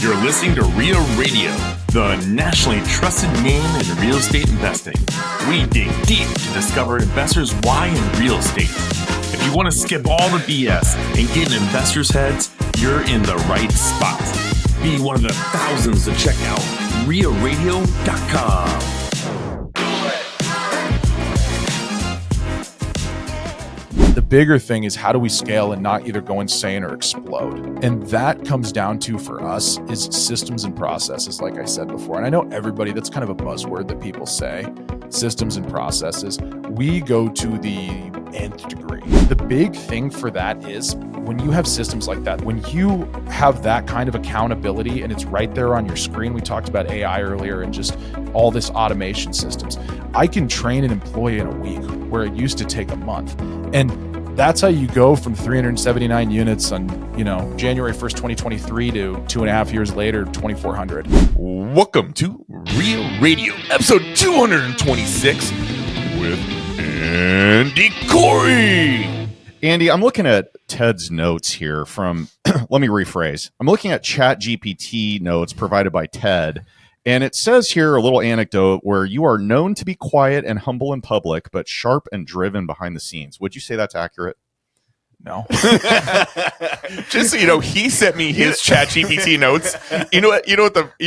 You're listening to REIA Radio, the nationally trusted name in real estate investing. We dig deep to discover investors' why in real estate. If you want to skip all the BS and get in investors' heads, you're in the right spot. Be one of the thousands to check out REIARadio.com. The bigger thing is, how do we scale and not either go insane or explode? And that comes down to, for us, is systems and processes, like I said before. And I know everybody, that's kind of a buzzword that people say, systems and processes. We go to the nth degree. The big thing for that is when you have systems like that, when you have that kind of accountability and it's right there on your screen. We talked about AI earlier and just all this automation systems. I can train an employee in a week where it used to take a month. And that's how you go from 379 units on, January 1st, 2023 to 2.5 years later, 2,400. Welcome to REIA Radio, episode 226 with Andy Kouri. Andy, I'm looking at Ted's notes here from, let me rephrase. I'm looking at ChatGPT notes provided by Ted. And it says here a little anecdote where you are known to be quiet and humble in public, but sharp and driven behind the scenes. Would you say that's accurate? No. Just so you know, he sent me his ChatGPT notes. You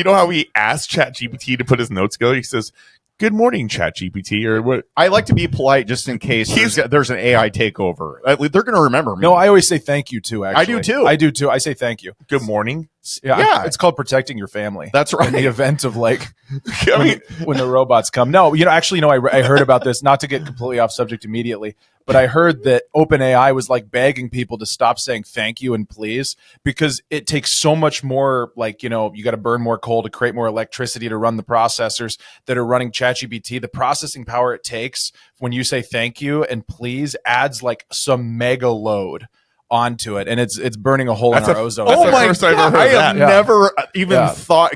know how he asked ChatGPT to put his notes go? He says, "Good morning, ChatGPT," or what? I like to be polite just in case there's an AI takeover. They're going to remember me. No, I always say thank you too, actually. I do too. I say thank you. Good morning. Yeah. It's called protecting your family. That's right. In the event of when the robots come. No, I heard about this, not to get completely off subject immediately, but I heard that OpenAI was begging people to stop saying thank you and please, because it takes so much more, you got to burn more coal to create more electricity to run the processors that are running ChatGPT. The processing power it takes when you say thank you and please adds some mega load onto it, and it's burning a hole in our ozone. Oh my God, I have never even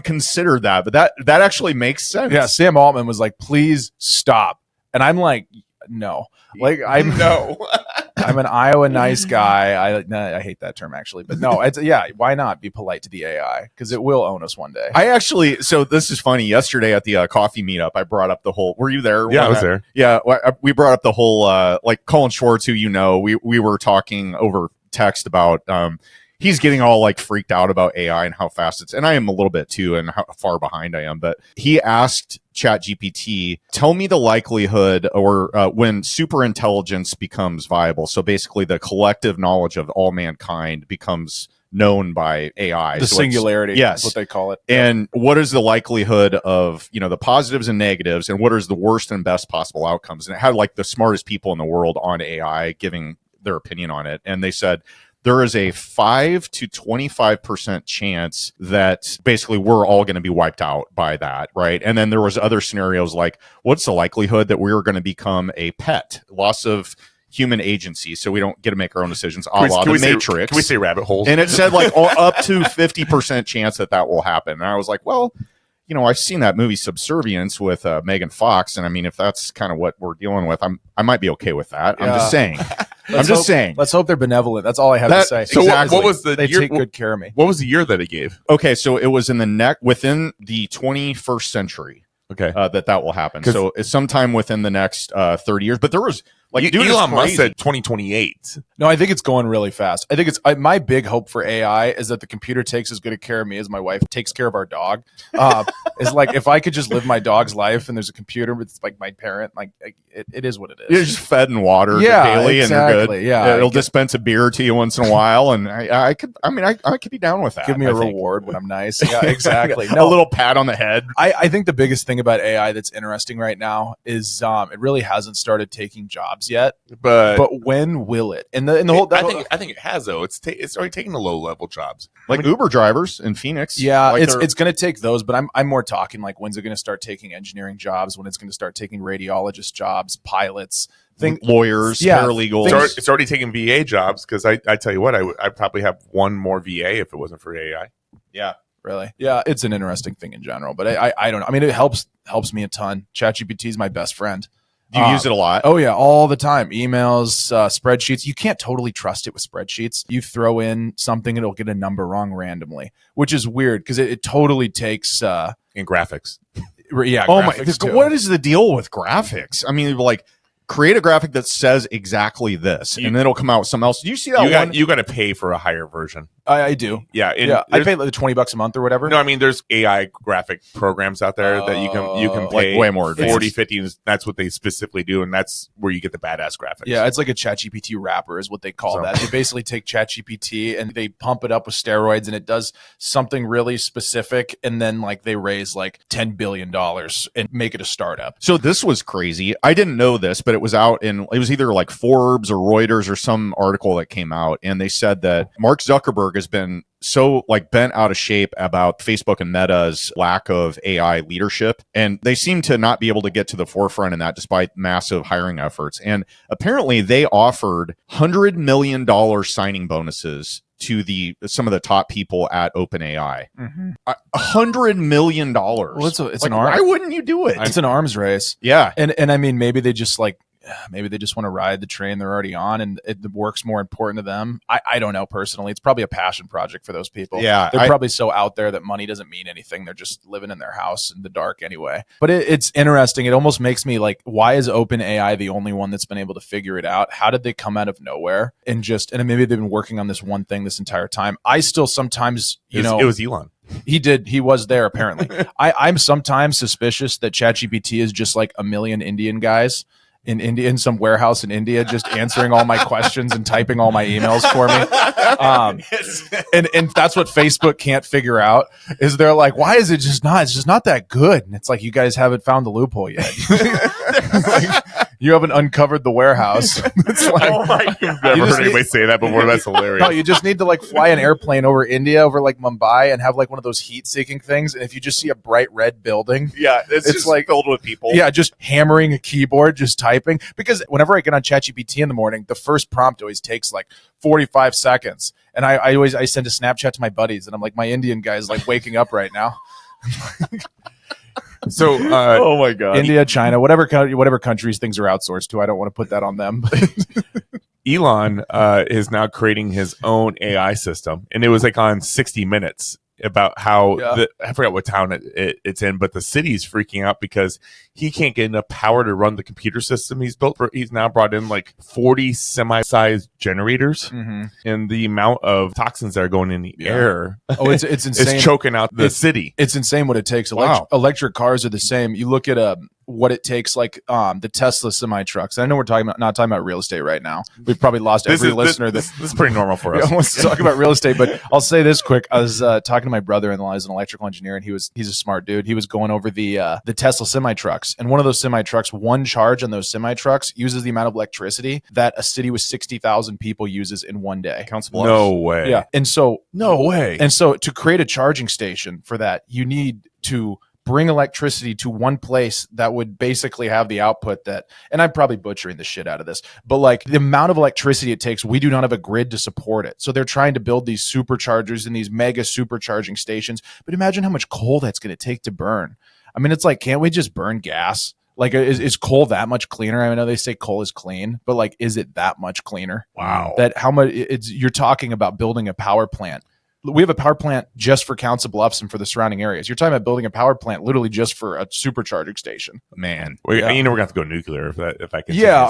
considered that, but that actually makes sense. Yeah, Sam Altman was like, "Please stop," and I'm like, "No." I'm an Iowa nice guy. I hate that term actually, but no, why not be polite to the AI, because it will own us one day. So this is funny. Yesterday at the coffee meetup, I brought up the whole. Were you there? Yeah, I was there. Yeah, we brought up the whole Colin Schwartz, who we were talking over text about. He's getting all freaked out about AI and how fast it's, and I am a little bit too, and how far behind I am. But he asked ChatGPT, tell me the likelihood or when superintelligence becomes viable. So basically the collective knowledge of all mankind becomes known by AI. The singularity, yes, what they call it. And what is the likelihood of, the positives and negatives, and what is the worst and best possible outcomes? And it had the smartest people in the world on AI giving their opinion on it. And they said, there is a 5 to 25% chance that basically we're all going to be wiped out by that, right? And then there was other scenarios like, what's the likelihood that we're going to become a pet? Loss of human agency, so we don't get to make our own decisions, a la the Matrix. Can we say rabbit holes? And it said up to 50% chance that will happen. And I was like, well, I've seen that movie Subservience with Megan Fox, and I mean, if that's kind of what we're dealing with, I might be okay with that. Yeah. I'm just saying. Let's hope they're benevolent. That's all I have to say. So exactly. What was they take good care of me. What was the year that it gave? Okay, so it was in within the 21st century. Okay, that will happen. So it's sometime within the next 30 years. But there was Elon Musk said 2028. No, I think it's going really fast. I think it's my big hope for AI is that the computer takes as good a care of me as my wife takes care of our dog. Is if I could just live my dog's life and there's a computer with my parent, it is what it is. You're just fed and watered daily, exactly. And you're good. Yeah, it'll dispense a beer to you once in a while, and I could be down with that. Give me a reward when I'm nice. Yeah, exactly. A little pat on the head. I think the biggest thing about AI that's interesting right now is it really hasn't started taking jobs yet, but when will it? And the whole I think it has though. It's already taking the low level jobs, Uber drivers in Phoenix. Yeah, it's going to take those, but I'm more talking when's it going to start taking engineering jobs? When it's going to start taking radiologist jobs, pilots, lawyers, paralegals. It's already taking VA jobs, because I tell you what, I'd probably have one more VA if it wasn't for AI. Yeah. Really? Yeah, it's an interesting thing in general, but I don't know. I mean, it helps me a ton. ChatGPT is my best friend. Do you use it a lot? Oh yeah, all the time. Emails, spreadsheets. You can't totally trust it with spreadsheets. You throw in something, it'll get a number wrong randomly, which is weird because it totally takes in graphics. Yeah. Oh my! graphics too. What is the deal with graphics? I mean, like, create a graphic that says exactly this, and then it'll come out with something else. Do you see that You got to pay for a higher version. I do. Yeah. I pay like $20 a month or whatever. No, I mean, there's AI graphic programs out there that you can pay like way more 40, 50. And that's what they specifically do, and that's where you get the badass graphics. Yeah, it's like a ChatGPT wrapper is what they call that. They basically take ChatGPT and they pump it up with steroids, and it does something really specific, and then like they raise like $10 billion and make it a startup. So this was crazy. I didn't know this, but it was out in, it was either like Forbes or Reuters or some article that came out, and they said that Mark Zuckerberg has been so like bent out of shape about Facebook and Meta's lack of AI leadership, and they seem to not be able to get to the forefront in that despite massive hiring efforts. And apparently they offered $100 million signing bonuses to some of the top people at OpenAI. $100 million. Well, it's like, an arms. why wouldn't you do it? It's an arms race. Yeah. And I mean, maybe they just want to ride the train they're already on, and the work's more important to them. I don't know personally. It's probably a passion project for those people. Yeah, they're probably so out there that money doesn't mean anything. They're just living in their house in the dark anyway. But it's interesting. It almost makes me like, why is OpenAI the only one that's been able to figure it out? How did they come out of nowhere and maybe they've been working on this one thing this entire time? I still sometimes, it was Elon. He was there apparently. I'm sometimes suspicious that ChatGPT is just like a million Indian guys in India, in some warehouse in India, just answering all my questions and typing all my emails for me. And that's what Facebook can't figure out, is they're like, why is it just not? It's just not that good. And it's like, you guys haven't found the loophole yet. Like, you haven't uncovered the warehouse. It's like, oh my God. I've never heard anybody say that before. That's hilarious. No, you just need to like fly an airplane over India, over like Mumbai, and have like one of those heat-seeking things. And if you just see a bright red building, yeah, it's just like filled with people. Yeah, just hammering a keyboard, just typing. Because whenever I get on ChatGPT in the morning, the first prompt always takes like 45 seconds. And I send a Snapchat to my buddies, and I'm like, my Indian guy is like waking up right now. So, oh my God, India, China, whatever countries things are outsourced to, I don't want to put that on them. Elon is now creating his own AI system, and it was like on 60 Minutes about how I forgot what town it's in, but the city's freaking out because he can't get enough power to run the computer system he's built. He's now brought in like 40 semi-sized generators, and the amount of toxins that are going in the air. Oh, it's insane. It's choking out the city. It's insane what it takes. Electric cars are the same. You look at what it takes, like the Tesla semi trucks. I know we're not talking about real estate right now. We've probably lost every listener. This is pretty normal for us. Wants to talk about real estate, but I'll say this quick. I was talking to my brother-in-law. He's an electrical engineer, and he's a smart dude. He was going over the Tesla semi trucks, and one of those semi trucks, one charge on those semi trucks uses the amount of electricity that a city with 60,000 people uses in one day. No way. Yeah, and so no way. And so to create a charging station for that, you need to bring electricity to one place that would basically have the output that, and I'm probably butchering the shit out of this, but like the amount of electricity it takes, we do not have a grid to support it. So they're trying to build these superchargers and these mega supercharging stations. But imagine how much coal that's going to take to burn. I mean, it's like, can't we just burn gas? Like, is coal that much cleaner? I know they say coal is clean, but like, is it that much cleaner? Wow. That how much you're talking about building a power plant. We have a power plant just for Council Bluffs and for the surrounding areas. You're talking about building a power plant literally just for a supercharging station. Man. We're going to have to go nuclear if I can. Yeah,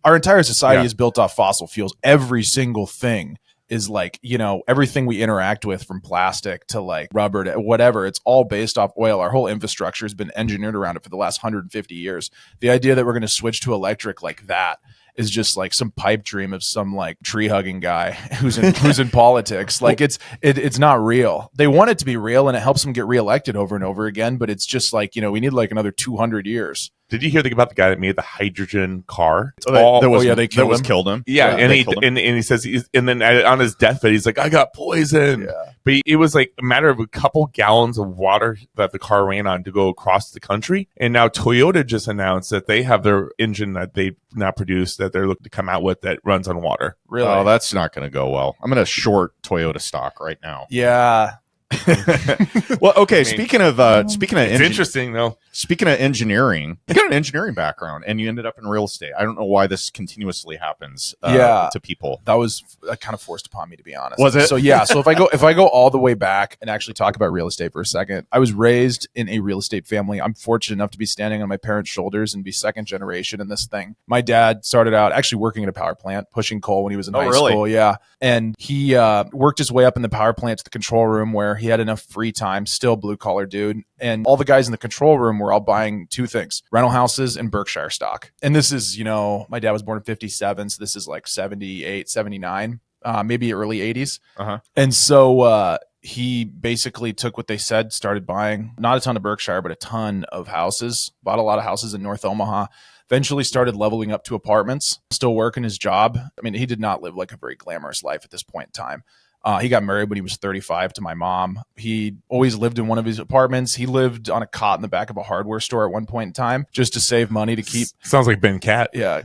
our entire society is built off fossil fuels. Every single thing is like, everything we interact with, from plastic to like rubber to whatever, it's all based off oil. Our whole infrastructure has been engineered around it for the last 150 years. The idea that we're going to switch to electric like that is just like some pipe dream of some like tree hugging guy who's in politics. Like it's not real. They want it to be real, and it helps them get reelected over and over again. But it's just like, we need like another 200 years. Did you hear about the guy that made the hydrogen car? They killed him. Yeah, and he says, and then on his deathbed, he's like, I got poisoned. Yeah. But it was like a matter of a couple gallons of water that the car ran on to go across the country. And now Toyota just announced that they have their engine that they now produce that they're looking to come out with that runs on water. Really? Oh, that's not going to go well. I'm going to short Toyota stock right now. Yeah. Well, okay. Speaking of It's interesting though. Speaking of engineering, you got an engineering background and you ended up in real estate. I don't know why this continuously happens to people. That was kind of forced upon me, to be honest. Was it? So yeah. So if I go all the way back and actually talk about real estate for a second, I was raised in a real estate family. I'm fortunate enough to be standing on my parents' shoulders and be second generation in this thing. My dad started out actually working at a power plant, pushing coal when he was in high school. Yeah. And he worked his way up in the power plant to the control room where he had enough free time, still blue collar dude. And all the guys in the control room were all buying two things: rental houses and Berkshire stock. And this is, my dad was born in 57. So this is like 78, 79, maybe early 80s. Uh-huh. And so, he basically took what they said, started buying not a ton of Berkshire, but a ton of houses, bought a lot of houses in North Omaha, eventually started leveling up to apartments, still working his job. I mean, he did not live like a very glamorous life at this point in time. He got married when he was 35 to my mom. He always lived in one of his apartments. He lived on a cot in the back of a hardware store at one point in time just to save money to keep. Sounds like Ben Cat. Yeah.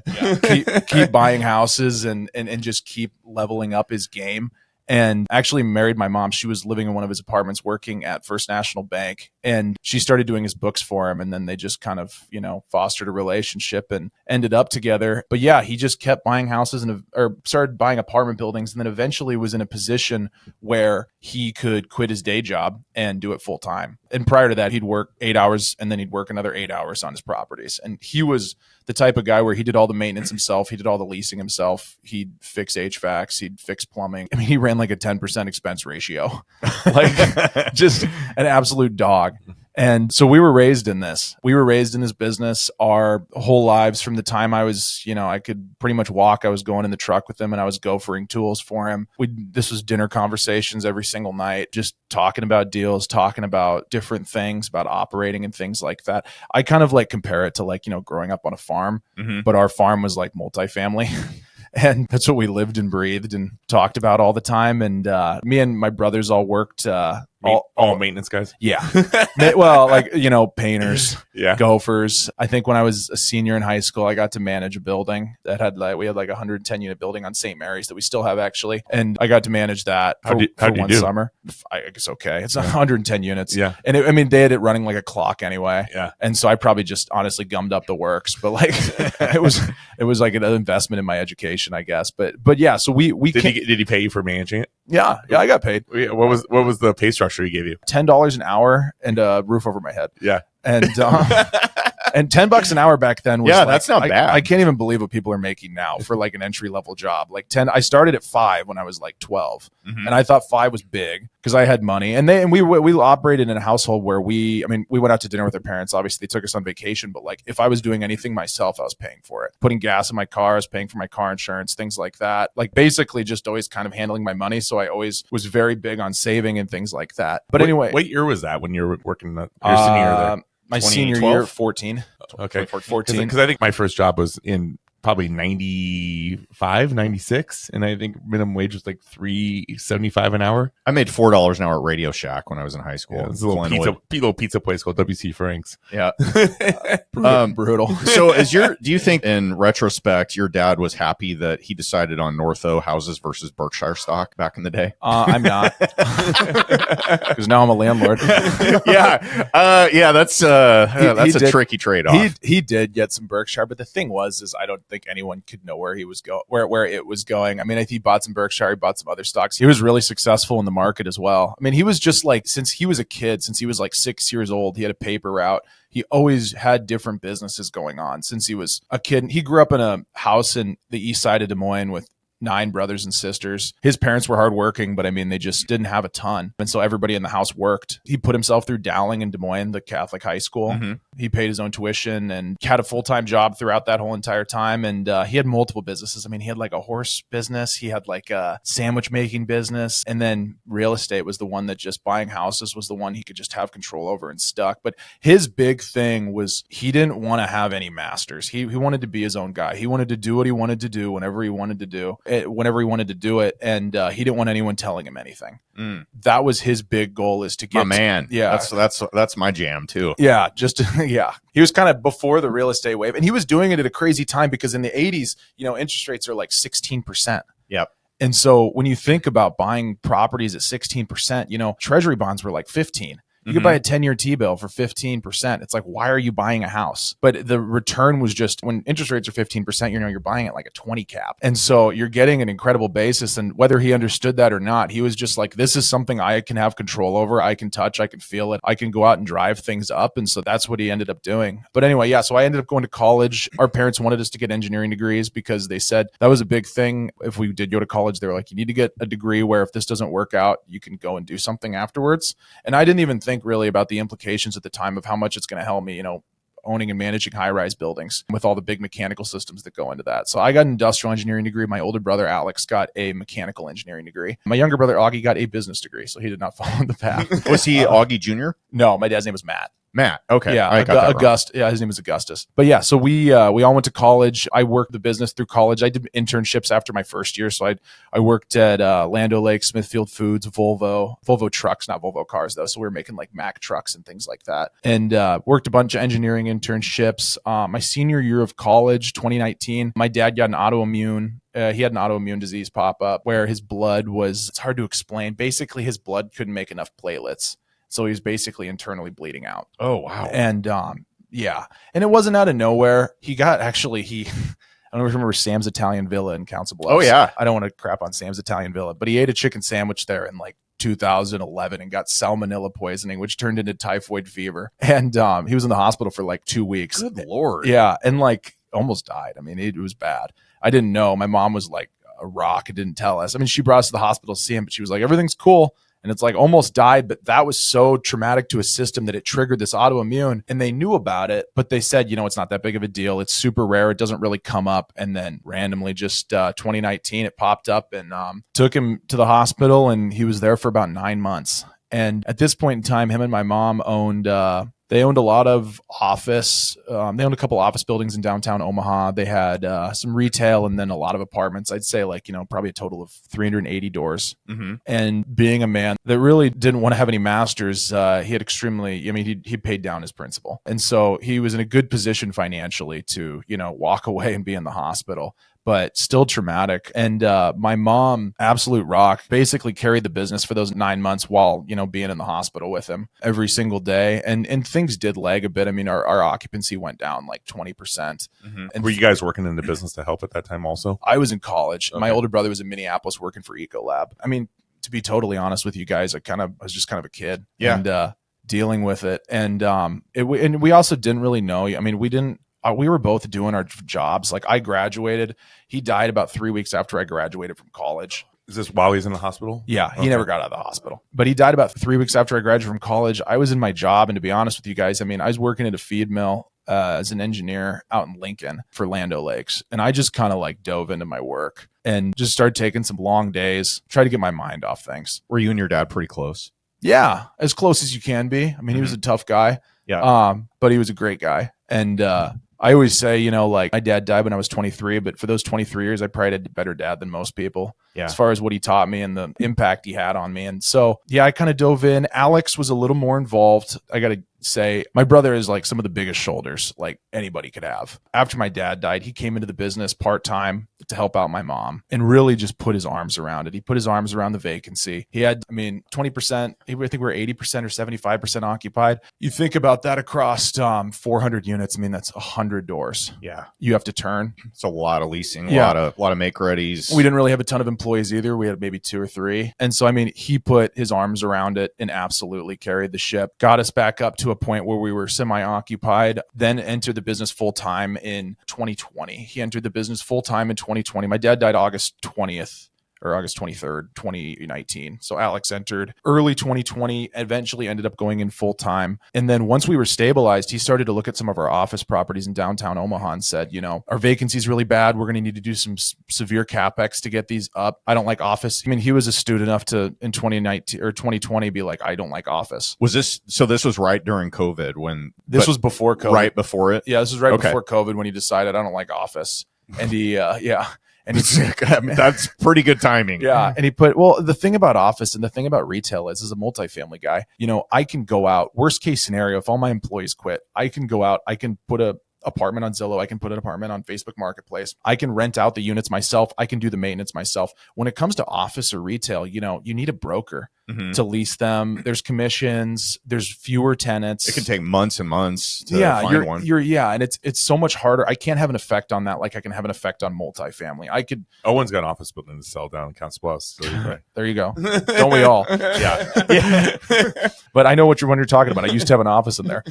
keep buying houses and just keep leveling up his game. And actually married my mom. She was living in one of his apartments working at First National Bank, and she started doing his books for him. And then they just kind of, fostered a relationship and ended up together. But yeah, he just kept buying houses or started buying apartment buildings, and then eventually was in a position where he could quit his day job and do it full time. And prior to that, he'd work 8 hours and then he'd work another 8 hours on his properties. And he was the type of guy where he did all the maintenance himself. He did all the leasing himself. He'd fix HVACs. He'd fix plumbing. I mean, he ran like a 10% expense ratio, like just an absolute dog. And so we were raised in this. We were raised in this business our whole lives. From the time I was, I could pretty much walk. I was going in the truck with him and I was gophering tools for him. This was dinner conversations every single night, just talking about deals, talking about different things, about operating and things like that. I kind of like compare it to like, growing up on a farm, but our farm was like multifamily. And that's what we lived and breathed and talked about all the time. And me and my brothers all worked all maintenance guys. Yeah. Well, like, painters, yeah, gophers. I think when I was a senior in high school, I got to manage a building that had we had like a 110 unit building on St. Mary's that we still have actually. And I got to manage that for one summer. I guess okay. It's 110 units. Yeah. And they had it running like a clock anyway. Yeah. And so I probably just honestly gummed up the works, but like it was like an investment in my education, I guess. But yeah, so we did he pay you for managing it? Yeah, I got paid. What was the pay structure he gave you? $10 an hour and a roof over my head. Yeah. And and $10 an hour back then was that's not bad. I can't even believe what people are making now for like an entry level job. Like I started at 5 when I was like 12, and I thought 5 was big because I had money. And we operated in a household where we went out to dinner with our parents. Obviously, they took us on vacation, but like if I was doing anything myself, I was paying for it. Putting gas in my car, I was paying for my car insurance, things like that. Like basically just always kind of handling my money. So I always was very big on saving and things like that. But anyway, what year was that when you were working your senior year there? My senior year, 14. Okay. 14. Because I think my first job was in probably 95, 96. And I think minimum wage was like $3.75 an hour. I made $4 an hour at Radio Shack when I was in high school. Yeah, it was a little pizza place called WC Frank's. Yeah. Brutal. So do you think in retrospect, your dad was happy that he decided on Northo houses versus Berkshire stock back in the day? I'm not. Because now I'm a landlord. Yeah, that's a tricky trade-off. He did get some Berkshire, but the thing is I don't think anyone could know where he was where it was going. I mean, I think he bought some Berkshire, he bought some other stocks. He was really successful in the market as well. I mean, he was just like, since he was a kid, since he was like 6 years old, he had a paper route. He always had different businesses going on since he was a kid. He grew up in a house in the east side of Des Moines with 9 brothers and sisters. His parents were hardworking, but I mean, they just didn't have a ton. And so everybody in the house worked. He put himself through Dowling in Des Moines, the Catholic high school. Mm-hmm. He paid his own tuition and had a full-time job throughout that whole entire time. And he had multiple businesses. I mean, he had like a horse business. He had like a sandwich making business. And then real estate was the one that just buying houses was the one he could just have control over and stuck. But his big thing was he didn't want to have any masters. He wanted to be his own guy. He wanted to do what he wanted to do whenever he wanted to do it. And he didn't want anyone telling him anything. That was his big goal, is to get yeah, that's my jam too. Yeah. Yeah. He was kind of before the real estate wave, and he was doing it at a crazy time because in the 80s, interest rates are like 16%. Yep. And so when you think about buying properties at 16%, you know, treasury bonds were like 15. You could buy a 10-year T-bill for 15%. It's like, why are you buying a house? But the return was just, when interest rates are 15%, you know, you're buying it like a 20 cap. And so you're getting an incredible basis. And whether he understood that or not, he was just like, this is something I can have control over. I can touch, I can feel it. I can go out and drive things up. And so that's what he ended up doing. But anyway, yeah, so I ended up going to college. Our parents wanted us to get engineering degrees because they said that was a big thing. If we did go to college, they were like, you need to get a degree where if this doesn't work out, you can go and do something afterwards. And I didn't even think really about the implications at the time of how much it's going to help me, you know, owning and managing high-rise buildings with all the big mechanical systems that go into that. So I got an industrial engineering degree. My older brother, Alex, got a mechanical engineering degree. My younger brother, Augie, got a business degree. So he did not follow the path. Was he Augie Jr.? No, my dad's name was Matt. Matt. Okay. Yeah. I got that wrong. Yeah. His name was Augustus. But yeah, so we all went to college. I worked the business through college. I did internships after my first year. So I worked at Land O'Lakes, Smithfield Foods, Volvo trucks, not Volvo cars though. So we were making like Mack trucks and things like that. And worked a bunch of engineering internships. My senior year of college, 2019, my dad got an autoimmune. He had an autoimmune disease pop up where his blood was, it's hard to explain. Basically, his blood couldn't make enough platelets. So he was basically internally bleeding out. Oh, wow. And yeah. And it wasn't out of nowhere. He got I don't remember Sam's Italian Villa in Council Bluffs. Oh, yeah. I don't want to crap on Sam's Italian Villa, but he ate a chicken sandwich there in like 2011 and got salmonella poisoning, which turned into typhoid fever. And he was in the hospital for like 2 weeks. Good Lord. Yeah. And like almost died. I mean, it was bad. I didn't know. My mom was like a rock and didn't tell us. I mean, she brought us to the hospital to see him, but she was like, everything's cool. And it's like almost died, but that was so traumatic to his system that it triggered this autoimmune. And they knew about it, but they said, you know, it's not that big of a deal. It's super rare. It doesn't really come up. And then randomly, just 2019, it popped up and took him to the hospital. And he was there for about 9 months. And at this point in time, him and my mom owned they owned a lot of office. They owned a couple office buildings in downtown Omaha. They had some retail and then a lot of apartments. I'd say like, you know, probably a total of 380 doors. Mm-hmm. And being a man that really didn't want to have any masters, he had he paid down his principal. And so he was in a good position financially to, you know, walk away and be in the hospital, but still traumatic. And my mom, absolute rock, basically carried the business for those 9 months while, you know, being in the hospital with him every single day. And things did lag a bit. I mean, our occupancy went down like 20%. Mm-hmm. And were you guys working in the business to help at that time also? I was in college. Okay. My older brother was in Minneapolis working for Ecolab. I mean, to be totally honest with you guys, I was just kind of a kid. Yeah. And dealing with it. And and we also didn't really know. I mean, we were both doing our jobs. Like I graduated. He died about 3 weeks after I graduated from college. Is this while he's in the hospital? Yeah, he never got out of the hospital. But he died about 3 weeks after I graduated from college. I was in my job. And to be honest with you guys, I mean, I was working at a feed mill as an engineer out in Lincoln for Land O'Lakes. And I just kind of like dove into my work and just started taking some long days, try to get my mind off things. Were you and your dad pretty close? Yeah, as close as you can be. I mean, he was a tough guy. Yeah. But he was a great guy. And I always say, you know, like my dad died when I was 23, but for those 23 years, I probably had a better dad than most people as far as what he taught me and the impact he had on me. And so, yeah, I kind of dove in. Alex was a little more involved. I got to say, my brother is like some of the biggest shoulders like anybody could have. After my dad died, he came into the business part-time to help out my mom and really just put his arms around it. He put his arms around the vacancy. He had, 20%, I think we were 80% or 75% occupied. You think about that across 400 units. I mean, that's 100 doors. Yeah. You have to turn. It's a lot of leasing, a lot of make readies. We didn't really have a ton of employees either. We had maybe 2 or 3. And so, I mean, he put his arms around it and absolutely carried the ship, got us back up to a point where we were semi-occupied, then entered the business full-time in 2020. He entered the business full-time in 2020. My dad died August 20th. Or August 23rd, 2019. So Alex entered early 2020, eventually ended up going in full time. And then once we were stabilized, he started to look at some of our office properties in downtown Omaha and said, you know, our vacancy is really bad. We're going to need to do some severe CapEx to get these up. I don't like office. I mean, he was astute enough to in 2019 or 2020 be like, I don't like office. This was right during COVID when this was before COVID. Right before it? Yeah, this was right before COVID when he decided I don't like office. And he, And that's pretty good timing. Yeah. And he the thing about office and the thing about retail is, as a multifamily guy, you know, I can go out, worst case scenario, if all my employees quit, I can go out, I can put a apartment on Zillow. I can put an apartment on Facebook Marketplace. I can rent out the units myself. I can do the maintenance myself. When it comes to office or retail, you need a broker to lease them. There's commissions. There's fewer tenants. It can take months and months to find one. And it's so much harder. I can't have an effect on that like I can have an effect on multifamily. I could. Owen's got an office building to sell down in Counts Bluffs. So there you go. Don't we all? Yeah. But I know when you're talking about. I used to have an office in there.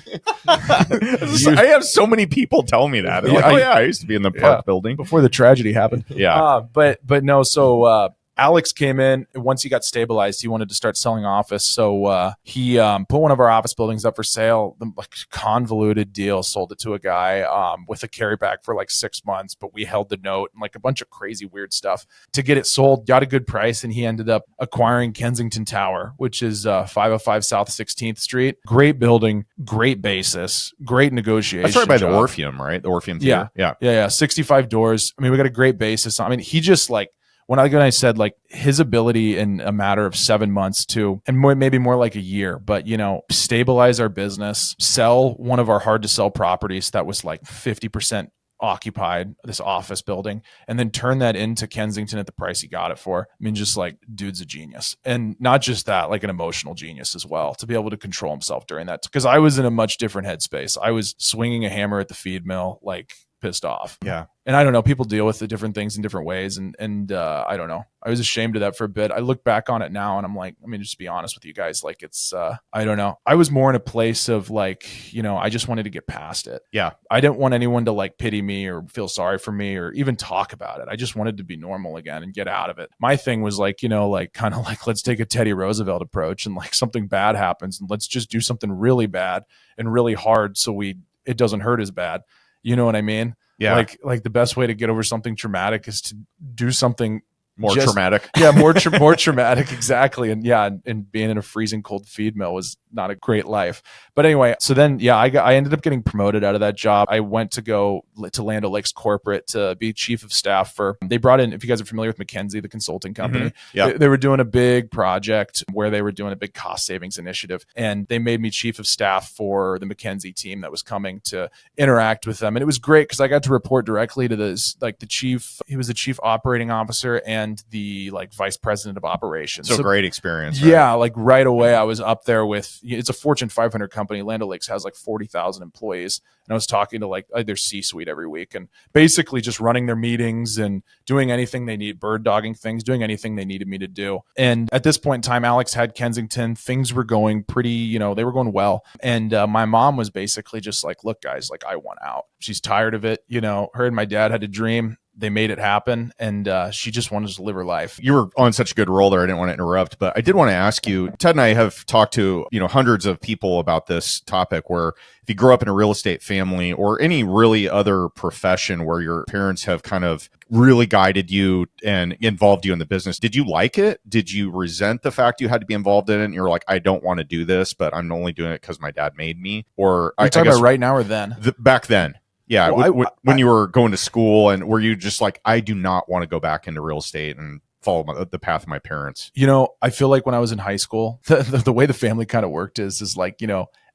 I have so many people tell me that. I used to be in the park building before the tragedy happened. Yeah. But no. So Alex came in. Once he got stabilized, he wanted to start selling office. So he put one of our office buildings up for sale. The convoluted deal, sold it to a guy with a carryback for like 6 months, but we held the note and like a bunch of crazy weird stuff to get it sold. Got a good price, and he ended up acquiring Kensington Tower, which is 505 South 16th Street. Great building, great basis, great negotiation. That's right by the Orpheum, right? The Orpheum Theater. Yeah. 65 doors. I mean, we got a great basis. I mean, he just like. When I said like his ability in a matter of 7 months and maybe more like a year, but stabilize our business, sell one of our hard to sell properties that was like 50% occupied, this office building, and then turn that into Kensington at the price he got it for. I mean, just like dude's a genius. And not just that, like an emotional genius as well, to be able to control himself during that. Because I was in a much different headspace. I was swinging a hammer at the feed mill, like pissed off. Yeah. And I don't know, people deal with the different things in different ways. And I don't know. I was ashamed of that for a bit. I look back on it now and I'm like, I mean, just be honest with you guys. Like it's, I don't know. I was more in a place of like, I just wanted to get past it. Yeah. I didn't want anyone to like pity me or feel sorry for me or even talk about it. I just wanted to be normal again and get out of it. My thing was like, like kind of like, let's take a Teddy Roosevelt approach and like something bad happens and let's just do something really bad and really hard so it doesn't hurt as bad. You know what I mean? Yeah. Like the best way to get over something traumatic is to do something more traumatic. Yeah, more traumatic. Exactly. And being in a freezing cold feed mill was not a great life. But anyway, so then, I ended up getting promoted out of that job. I went to go to Land O'Lakes corporate to be chief of staff they brought in, if you guys are familiar with McKinsey, the consulting company, they were doing a big project where they were doing a big cost savings initiative. And they made me chief of staff for the McKinsey team that was coming to interact with them. And it was great because I got to report directly to he was the chief operating officer and the like vice president of operations. So great experience. Right? Yeah. Like right away I was up there with, it's a Fortune 500 company. Land O'Lakes has like 40,000 employees. And I was talking to like their C-suite every week and basically just running their meetings and doing anything they need, bird dogging things, doing anything they needed me to do. And at this point in time, Alex had Kensington. Things were going pretty, they were going well. And my mom was basically just like, look, guys, like I want out. She's tired of it. Her and my dad had a dream. They made it happen, and she just wanted to live her life. You were on such a good roll there. I didn't want to interrupt, but I did want to ask you, Ted and I have talked to, hundreds of people about this topic where if you grow up in a real estate family or any really other profession where your parents have kind of really guided you and involved you in the business, did you like it? Did you resent the fact you had to be involved in it? And you're like, I don't want to do this, but I'm only doing it because my dad made me? Or are you talking about right now or then? Back then. Yeah, well, when you were going to school, and were you just like, I do not want to go back into real estate and follow the path of my parents? I feel like when I was in high school, the way the family kind of worked is like,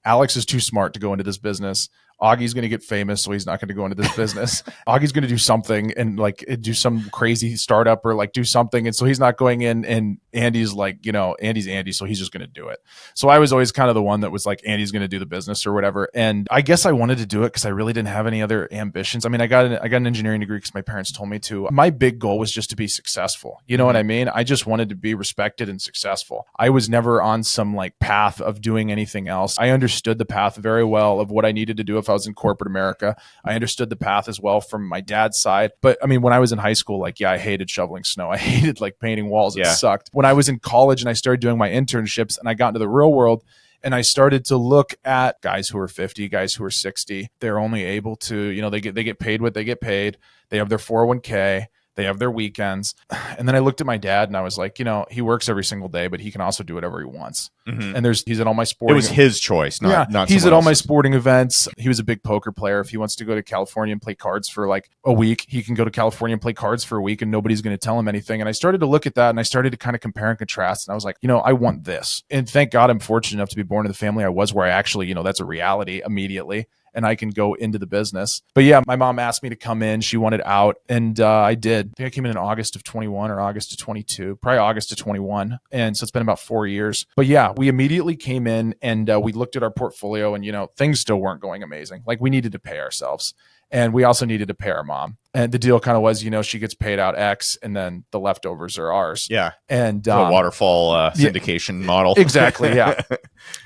Alex is too smart to go into this business. Augie's going to get famous, so he's not going to go into this business. Augie's going to do something and like do some crazy startup or like do something. And so he's not going in, and Andy's like, Andy's Andy. So he's just going to do it. So I was always kind of the one that was like, Andy's going to do the business or whatever. And I guess I wanted to do it because I really didn't have any other ambitions. I mean, I got an engineering degree because my parents told me to. My big goal was just to be successful. You know what I mean? I just wanted to be respected and successful. I was never on some like path of doing anything else. I understood the path very well of what I needed to do if I was in corporate America. I understood the path as well from my dad's side. But I mean, when I was in high school, like, I hated shoveling snow. I hated like painting walls. It sucked. When I was in college and I started doing my internships and I got into the real world and I started to look at guys who are 50, guys who are 60, they're only able to, they get paid what they get paid. They have their 401k. They have their weekends. And then I looked at my dad and I was like, he works every single day, but he can also do whatever he wants. Mm-hmm. And he's at all my sporting. It was his choice, not he's at all my sporting events. He was a big poker player. If he wants to go to California and play cards for like a week, he can go to California and play cards for a week and nobody's going to tell him anything. And I started to look at that and I started to kind of compare and contrast. And I was like, I want this. And thank God I'm fortunate enough to be born in the family I was where I actually, that's a reality immediately. and I can go into the business. But yeah, my mom asked me to come in. She wanted out, and I did. I think I came in August of 21 or August of 22, probably August of 21. And so it's been about 4 years. But yeah, we immediately came in and we looked at our portfolio, and, things still weren't going amazing. Like, we needed to pay ourselves. And we also needed to pay our mom. And the deal kind of was, she gets paid out X and then the leftovers are ours. Yeah. And the waterfall syndication model. Exactly. Yeah.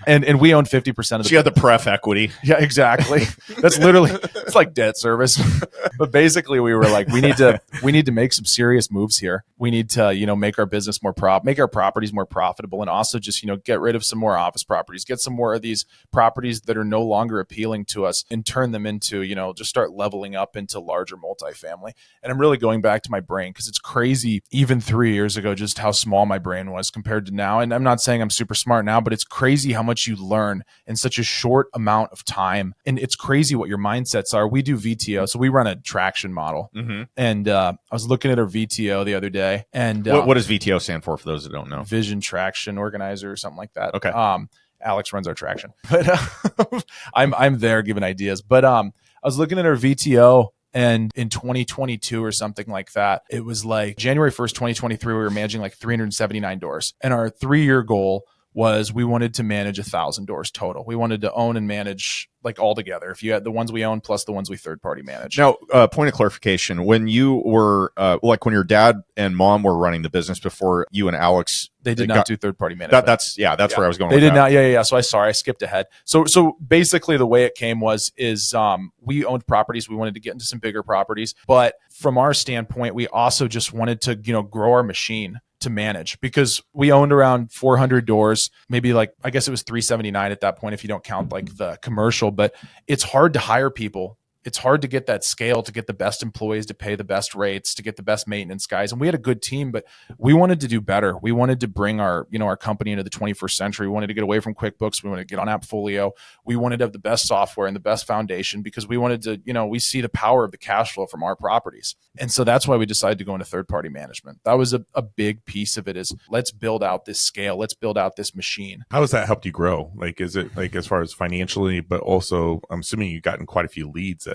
And we own 50% of the. She had the pref equity. Yeah, exactly. That's literally, it's like debt service. But basically we were like, we need to make some serious moves here. We need to, make our business make our properties more profitable, and also just, get rid of some more office properties, get some more of these properties that are no longer appealing to us and turn them into, just start leveling up into larger multifamily. And I'm really going back to my brain, because it's crazy, even 3 years ago, just how small my brain was compared to now. And I'm not saying I'm super smart now, but it's crazy how much you learn in such a short amount of time. And it's crazy what your mindsets are. We do VTO. So we run a traction model. Mm-hmm. And I was looking at our VTO the other day. And what does VTO stand for those that don't know? Vision Traction Organizer or something like that. Okay. Alex runs our traction, but I'm there giving ideas. But I was looking at our VTO, and in 2022 or something like that, it was like January 1st, 2023, we were managing like 379 doors. And our 3-year goal was we wanted to manage 1,000 doors total. We wanted to own and manage like all together. If you had the ones we own plus the ones we third party manage. Now, point of clarification, when you were when your dad and mom were running the business before you and Alex, they did not do third party management. That's where I was going. They did not. Yeah. So I skipped ahead. So basically the way it came is we owned properties. We wanted to get into some bigger properties, but from our standpoint, we also just wanted to, grow our machine to manage, because we owned around 400 doors, maybe like, I guess it was 379 at that point, if you don't count like the commercial, but it's hard to hire people. It's hard to get that scale, to get the best employees, to pay the best rates, to get the best maintenance guys. And we had a good team, but we wanted to do better. We wanted to bring our company into the 21st century. We wanted to get away from QuickBooks. We wanted to get on AppFolio. We wanted to have the best software and the best foundation, because we wanted to, we see the power of the cash flow from our properties. And so that's why we decided to go into third-party management. That was a big piece of it, is let's build out this scale. Let's build out this machine. How has that helped you grow? Like, is it like as far as financially, but also I'm assuming you've gotten quite a few leads at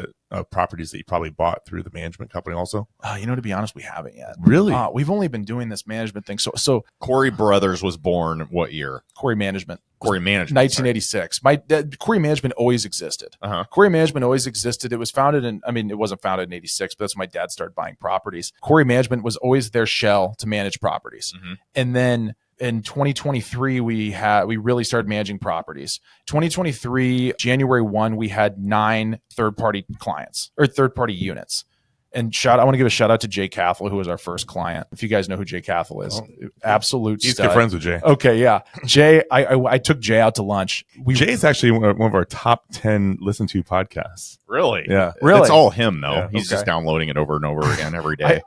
properties that you probably bought through the management company also? To be honest, we haven't yet. Really? We've only been doing this management thing. So Kouri Brothers was born what year? Kouri Management. 1986. Kouri Management always existed. Kouri Management always existed. It was founded it wasn't founded in 86, but that's when my dad started buying properties. Kouri Management was always their shell to manage properties. Mm-hmm. And then in 2023, we really started managing properties. 2023, January 1, we had 9 third-party clients or third-party units. And I want to give a shout out to Jay Cathell, who was our first client. If you guys know who Jay Cathell is, absolute He's stud. good friends with Jay. Okay, yeah. Jay, I took Jay out to lunch. Jay's actually one of our top 10 listened to podcasts. Really? Yeah. Really? It's all him, though. Yeah, He's just downloading it over and over again every day.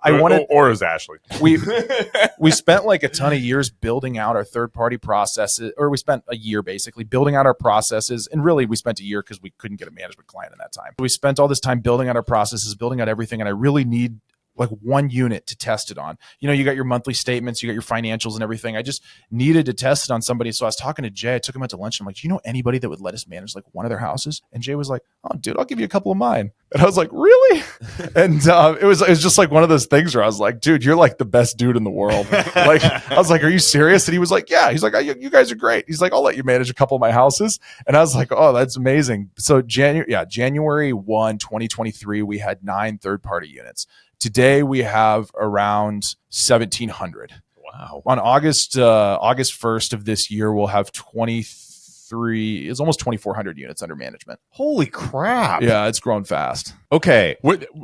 Or is Ashley. We spent like a ton of years building out our third-party processes, or we spent a year basically building out our processes. And really, we spent a year because we couldn't get a management client in that time. We spent all this time building out our processes, building out everything. And I really need like one unit to test it on. You got your monthly statements, you got your financials and everything. I just needed to test it on somebody. So I was talking to Jay. I took him out to lunch. I'm like, do you know anybody that would let us manage like one of their houses? And Jay was like, oh, dude, I'll give you a couple of mine. And I was like, really? And it was just like one of those things where I was like, dude, you're like the best dude in the world. Like, I was like, are you serious? And he was like, yeah. He's like, you guys are great. He's like, I'll let you manage a couple of my houses. And I was like, oh, that's amazing. So January 1, 2023, we had 9 third-party units. Today we have around 1,700. Wow. On August 1st of this year, we'll have 23. It's almost 2,400 units under management. Holy crap! Yeah, it's grown fast. Okay,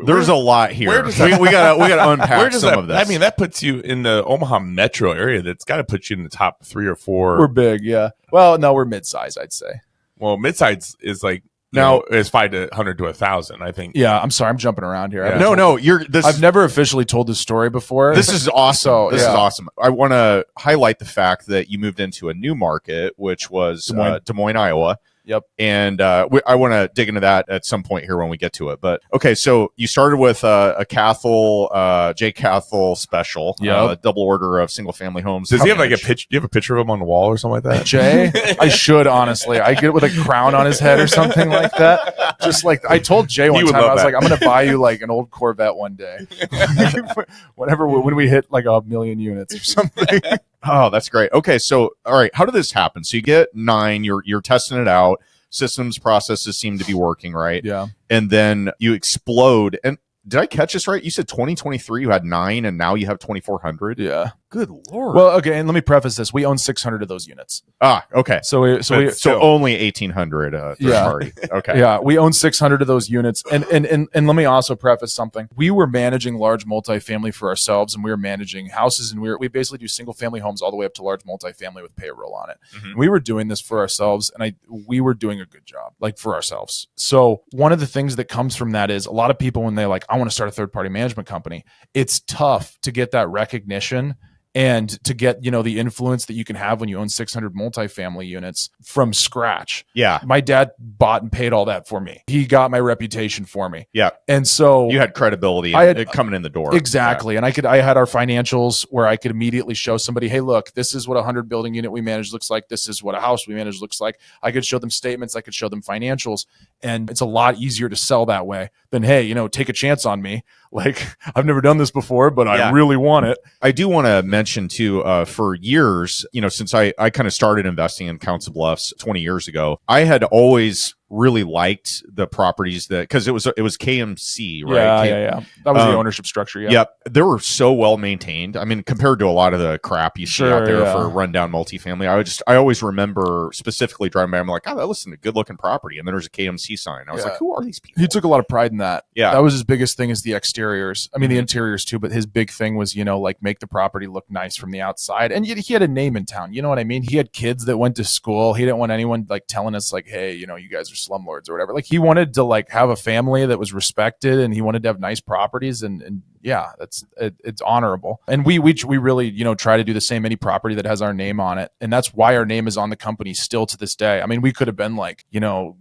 there's a lot here. We gotta unpack some of this. I mean, that puts you in the Omaha metro area. That's got to put you in the top 3 or 4. We're big, yeah. Well, no, we're mid-size, I'd say. Well, mid-size is like. Now it's 500 to 1,000, I think. Yeah, I'm sorry, I'm jumping around here. Yeah. I've never officially told this story before. This is awesome. This is awesome. I want to highlight the fact that you moved into a new market, which was Des Moines, Iowa. Yep. And I want to dig into that at some point here when we get to it. But okay, so you started with a Cathel, J. Cathel special, a double order of single family homes. Does he have like a picture? Do you have a picture of him on the wall or something like that? Jay, I should honestly. I get it with a crown on his head or something like that. Just like I told Jay one time, I was like, I'm going to buy you like an old Corvette one day, when we hit like 1 million units or something. Oh, that's great. Okay, so all right, how did this happen? So you get 9, you're testing it out. Systems processes seem to be working, right? Yeah. And then you explode. And did I catch this right? You said 2023 you had 9 and now you have 2,400? Yeah. Good Lord. Well, okay, and let me preface this. We own 600 of those units. Ah, okay. So only 1,800 third party. Okay. Yeah, we own 600 of those units. And let me also preface something. We were managing large multifamily for ourselves, and we were managing houses, and we basically do single family homes all the way up to large multifamily with payroll on it. Mm-hmm. We were doing this for ourselves, and we were doing a good job, like for ourselves. So one of the things that comes from that is a lot of people, when they like, I want to start a third party management company, it's tough to get that recognition and to get, the influence that you can have when you own 600 multifamily units from scratch. Yeah. My dad bought and paid all that for me. He got my reputation for me. Yeah. And so you had credibility coming in the door. Exactly. Yeah. And I had our financials where I could immediately show somebody, hey, look, this is what a 100 building unit we manage looks like. This is what a house we manage looks like. I could show them statements. I could show them financials. And it's a lot easier to sell that way than, hey, take a chance on me. Like, I've never done this before, but I really want it. I do want to mention too, for years, since I kind of started investing in Council Bluffs 20 years ago, I had always really liked the properties because it was KMC, right? Yeah. That was the ownership structure. Yeah. Yep. They were so well maintained. I mean, compared to a lot of the crap you see out there for rundown multifamily, I always remember specifically driving by. I'm like, oh, that looks like a good looking property. And then there's a KMC sign. I was like, who are these people? He took a lot of pride in that. Yeah. That was his biggest thing is the exteriors. I mean, the interiors too, but his big thing was, like make the property look nice from the outside. And he had a name in town. You know what I mean? He had kids that went to school. He didn't want anyone like telling us like, hey, you guys are slumlords or whatever. Like he wanted to like have a family that was respected, and he wanted to have nice properties, and yeah, it's honorable. And we really try to do the same. Any property that has our name on it, and that's why our name is on the company still to this day. I mean, we could have been like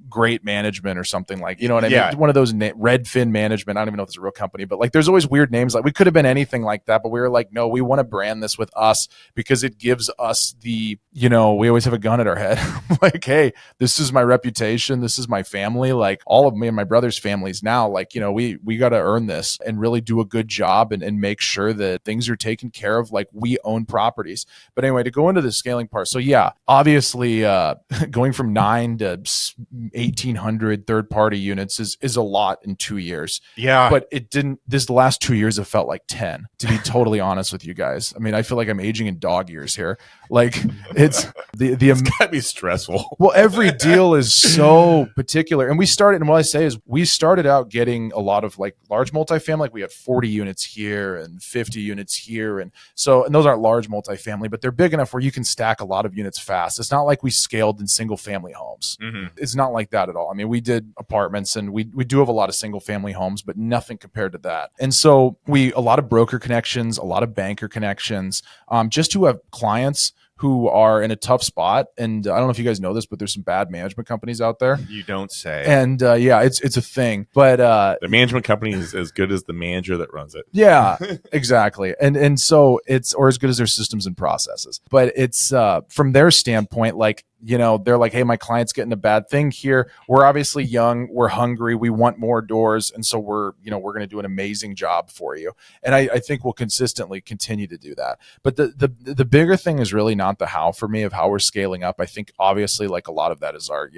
Great Management or something like what I mean. One of those Redfin Management. I don't even know if it's a real company, but like there's always weird names. Like we could have been anything like that, but we were like, no, we want to brand this with us because it gives us the we always have a gun at our head. Like, hey, this is my reputation. This is my family. Like all of me and my brother's families now. Like we got to earn this and really do a good job and make sure that things are taken care of. Like we own properties. But anyway, to go into the scaling part. So yeah, obviously going from 9 to 1,800 third party units is a lot in 2 years. Yeah. But it didn't, the last 2 years have felt like 10, to be totally honest with you guys. I mean, I feel like I'm aging in dog years here. Like it's it's gotta be stressful. Well, every deal is so particular. And what I say is we started out getting a lot of like large multifamily. Like we had 40 units here and 50 units here. And those aren't large multifamily, but they're big enough where you can stack a lot of units fast. It's not like we scaled in single family homes. Mm-hmm. It's not like that at all. I mean, we did apartments and we do have a lot of single family homes, but nothing compared to that. And so a lot of broker connections, a lot of banker connections, just to have clients who are in a tough spot. And I don't know if you guys know this, but there's some bad management companies out there. You don't say. And it's a thing. But the management company is as good as the manager that runs it. Yeah, exactly. And so or as good as their systems and processes. But it's from their standpoint, like, they're like, hey, my client's getting a bad thing here. We're obviously young. We're hungry. We want more doors. And so we're going to do an amazing job for you. And I think we'll consistently continue to do that. But the bigger thing is really not the how for me of how we're scaling up. I think obviously like a lot of that is our,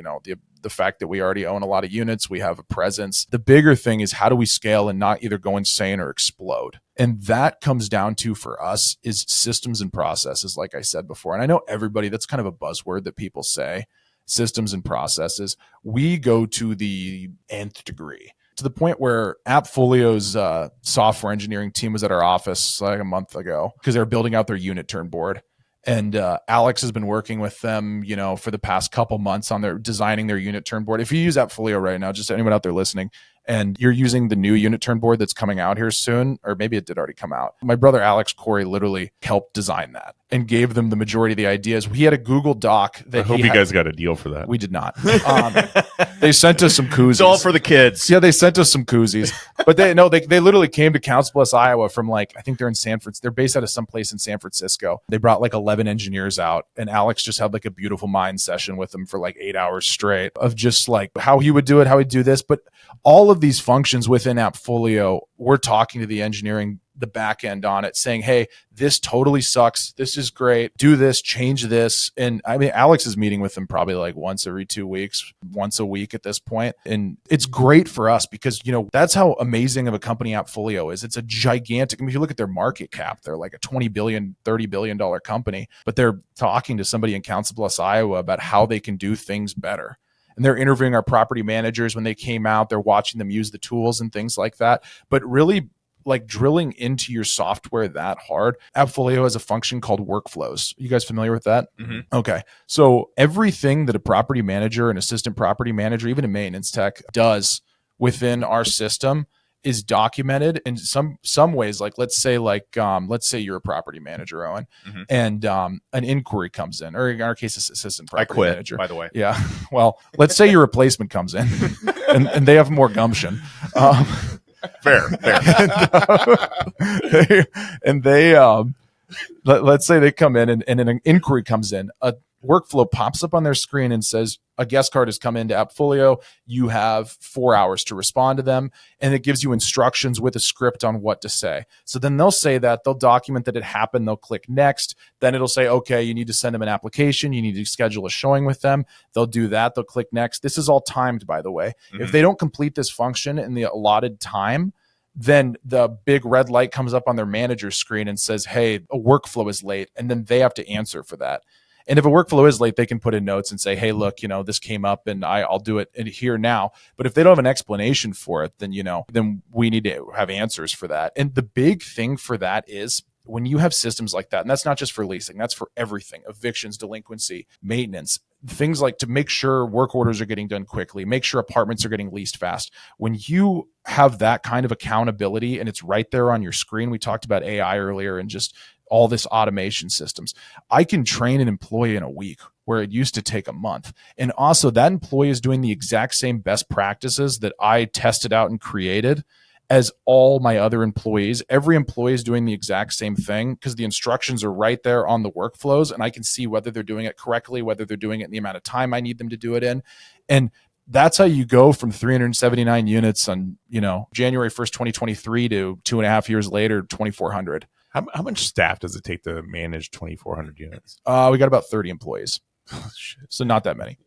the fact that we already own a lot of units. We have a presence. The bigger thing is how do we scale and not either go insane or explode? And that comes down to, for us, is systems and processes, like I said before. And I know everybody, that's kind of a buzzword that people say, systems and processes. We go to the nth degree, to the point where AppFolio's software engineering team was at our office like a month ago because they were building out their unit turn board. And Alex has been working with them, for the past couple months on designing their unit turn board. If you use AppFolio right now, just anyone out there listening, and you're using the new unit turn board that's coming out here soon, or maybe it did already come out. My brother Alex Kouri literally helped design that and gave them the majority of the ideas. He had a Google Doc that I hope you guys got a deal for that. We did not. They sent us some koozies. It's all for the kids. Yeah, they sent us some koozies. But they literally came to Council Bluffs, Iowa from I think they're in they're based out of some place in San Francisco. They brought 11 engineers out, and Alex just had a beautiful mind session with them for 8 hours straight of just how he would do it, how he'd do this. But all of these functions within Appfolio, we're talking to the engineering, the back end on it, saying, hey, this totally sucks. This is great. Do this, change this. And I mean, Alex is meeting with them probably once every 2 weeks, once a week at this point. And it's great for us because, that's how amazing of a company Appfolio is. It's a gigantic, if you look at their market cap, they're a $20 billion, $30 billion company, but they're talking to somebody in Council Bluffs, Iowa about how they can do things better. And they're interviewing our property managers when they came out. They're watching them use the tools and things like that. But really, drilling into your software that hard, Appfolio has a function called workflows. You guys familiar with that? Mm-hmm. Okay. So everything that a property manager, an assistant property manager, even a maintenance tech does within our system is documented in some ways. Let's say you're a property manager, Owen, mm-hmm. and an inquiry comes in, or in our case, assistant property manager. By the way. Yeah. Well, let's say your replacement comes in and they have more gumption. Fair. And they let's say they come in and an inquiry comes in. A workflow pops up on their screen and says, a guest card has come into Appfolio. You have 4 hours to respond to them. And it gives you instructions with a script on what to say. So then they'll say that, they'll document that it happened. They'll click next. Then it'll say, okay, you need to send them an application. You need to schedule a showing with them. They'll do that. They'll click next. This is all timed, by the way. Mm-hmm. If they don't complete this function in the allotted time, then the big red light comes up on their manager's screen and says, hey, a workflow is late. And then they have to answer for that. And if a workflow is late, they can put in notes and say, hey, look, this came up and I'll do it here now. But if they don't have an explanation for it, then we need to have answers for that. And the big thing for that is when you have systems like that, and that's not just for leasing, that's for everything, evictions, delinquency, maintenance, things to make sure work orders are getting done quickly, make sure apartments are getting leased fast. When you have that kind of accountability and it's right there on your screen, we talked about AI earlier and just all this automation systems. I can train an employee in a week where it used to take a month. And also that employee is doing the exact same best practices that I tested out and created as all my other employees. Every employee is doing the exact same thing because the instructions are right there on the workflows and I can see whether they're doing it correctly, whether they're doing it in the amount of time I need them to do it in. And that's how you go from 379 units on, January 1st, 2023 to 2.5 years later, 2,400. How much staff does it take to manage 2,400 units? We got about 30 employees. Oh, shit. So not that many.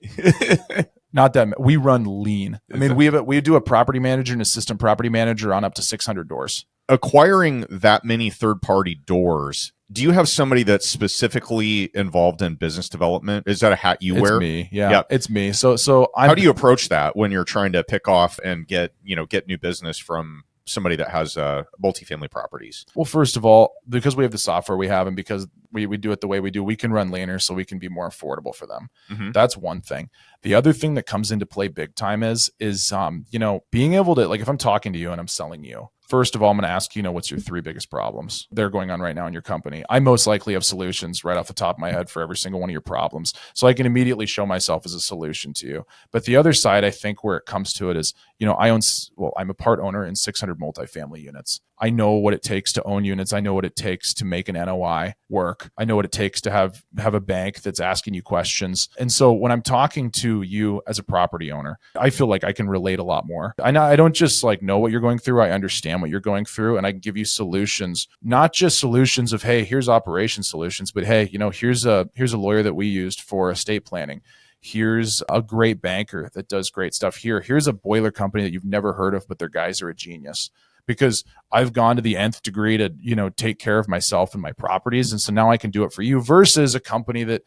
Not that many. We run lean. We do a property manager and assistant property manager on up to 600 doors. Acquiring that many third-party doors, do you have somebody that's specifically involved in business development? Is that a hat you wear? It's me. Yeah, it's me. So how do you approach that when you're trying to pick off and get new business from somebody that has multifamily properties? Well, first of all, because we have the software we have and because we do it the way we do, we can run leaner so we can be more affordable for them. Mm-hmm. That's one thing. The other thing that comes into play big time is being able to, if I'm talking to you and I'm selling you, first of all, I'm going to ask what's your 3 biggest problems that are going on right now in your company. I most likely have solutions right off the top of my head for every single one of your problems. So I can immediately show myself as a solution to you. But the other side, I think where it comes to it is, I'm a part owner in 600 multifamily units. I know what it takes to own units. I know what it takes to make an NOI work. I know what it takes to have a bank that's asking you questions. And so when I'm talking to you as a property owner, I feel like I can relate a lot more. I don't just know what you're going through. I understand what you're going through and I can give you solutions, not just solutions of, hey, here's operation solutions, but hey, here's a lawyer that we used for estate planning. Here's a great banker that does great stuff here. Here's a boiler company that you've never heard of, but their guys are a genius. Because I've gone to the nth degree to, take care of myself and my properties. And so now I can do it for you versus a company that,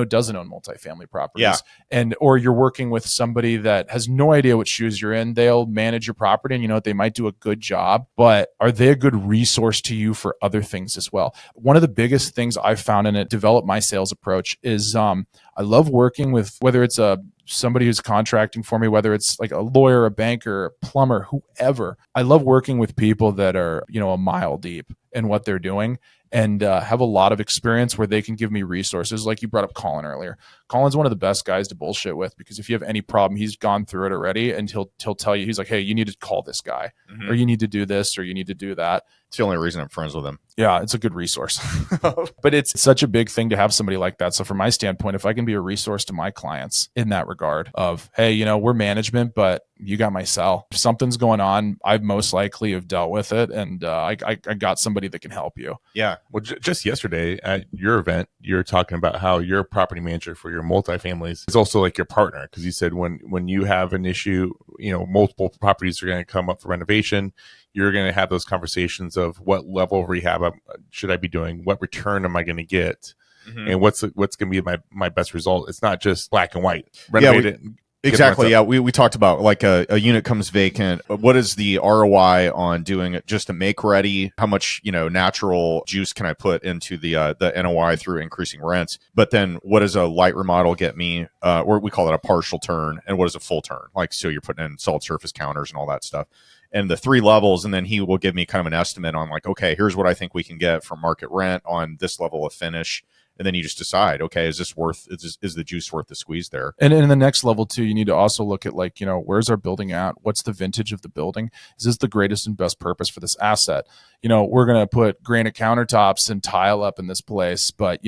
doesn't own multifamily properties. Yeah. Or you're working with somebody that has no idea what shoes you're in. They'll manage your property and, they might do a good job, but are they a good resource to you for other things as well? One of the biggest things I've found in it, develop my sales approach is I love working with, whether it's a somebody who's contracting for me, whether it's like a lawyer, a banker, a plumber, whoever. I love working with people that are, a mile deep in what they're doing and have a lot of experience where they can give me resources. Like you brought up Colin earlier. Colin's one of the best guys to bullshit with, because if you have any problem, he's gone through it already, and he'll tell you, he's like, hey, you need to call this guy, or you need to do this, or you need to do that. It's the only reason I'm friends with him. Yeah, it's a good resource. But it's such a big thing to have somebody like that. So from my standpoint, if I can be a resource to my clients in that regard of, hey, we're management, but you got my cell. If something's going on, I most likely have dealt with it, and I got somebody that can help you. Yeah. Well, just yesterday at your event, you're talking about how your property manager for your multifamilies is also like your partner, because you said when you have an issue, multiple properties are going to come up for renovation, you're going to have those conversations of what level of rehab should I be doing, what return am I going to get, and what's going to be my best result. It's not just black and white. Renovate it. Exactly. Yeah. We talked about like a unit comes vacant. What is the ROI on doing it just to make ready? How much, natural juice can I put into the NOI through increasing rents? But then what does a light remodel get me? Or we call it a partial turn. And what is a full turn? Like, so you're putting in solid surface counters and all that stuff. And the 3 levels, and then he will give me kind of an estimate on like, okay, here's what I think we can get from market rent on this level of finish. And then you just decide, okay, is the juice worth the squeeze there? And in the next level too, you need to also look at like, where's our building at? What's the vintage of the building? Is this the greatest and best purpose for this asset? We're going to put granite countertops and tile up in this place, but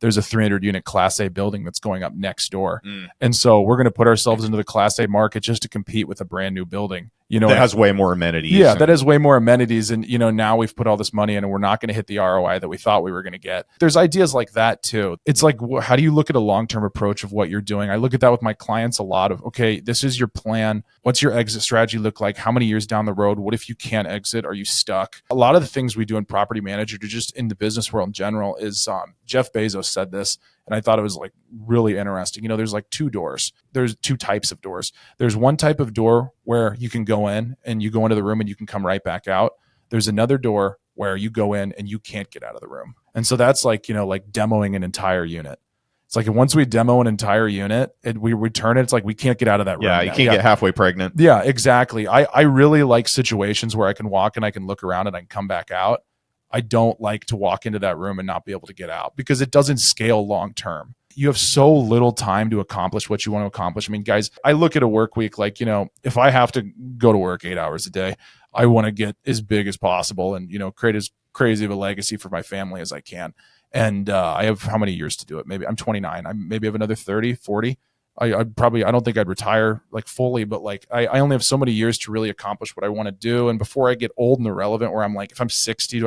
there's a 300 unit Class A building that's going up next door. And so we're going to put ourselves into the Class A market just to compete with a brand new building. That has way more amenities. Yeah, that has way more amenities. And, now we've put all this money in and we're not going to hit the ROI that we thought we were going to get. There's ideas like that too. It's like, how do you look at a long-term approach of what you're doing? I look at that with my clients a lot of, okay, this is your plan. What's your exit strategy look like? How many years down the road? What if you can't exit? Are you stuck? A lot of the things we do in property management, or just in the business world in general, is Jeff Bezos said this, and I thought it was like really interesting. There's like 2 doors. There's 2 types of doors. There's one type of door where you can go in and you go into the room and you can come right back out. There's another door where you go in and you can't get out of the room. And so that's like, like demoing an entire unit. It's like once we demo an entire unit and we return it, it's like we can't get out of that room. Yeah, you can't get halfway pregnant. Yeah, exactly. I really like situations where I can walk and I can look around and I can come back out. I don't like to walk into that room and not be able to get out, because it doesn't scale long term. You have so little time to accomplish what you want to accomplish. I mean, guys, I look at a work week like, if I have to go to work 8 hours a day, I want to get as big as possible and, create as crazy of a legacy for my family as I can. And I have how many years to do it? Maybe I'm 29. I maybe have another 30, 40. I don't think I'd retire like fully, but like I only have so many years to really accomplish what I want to do. And before I get old and irrelevant, where I'm like, if I'm 60, am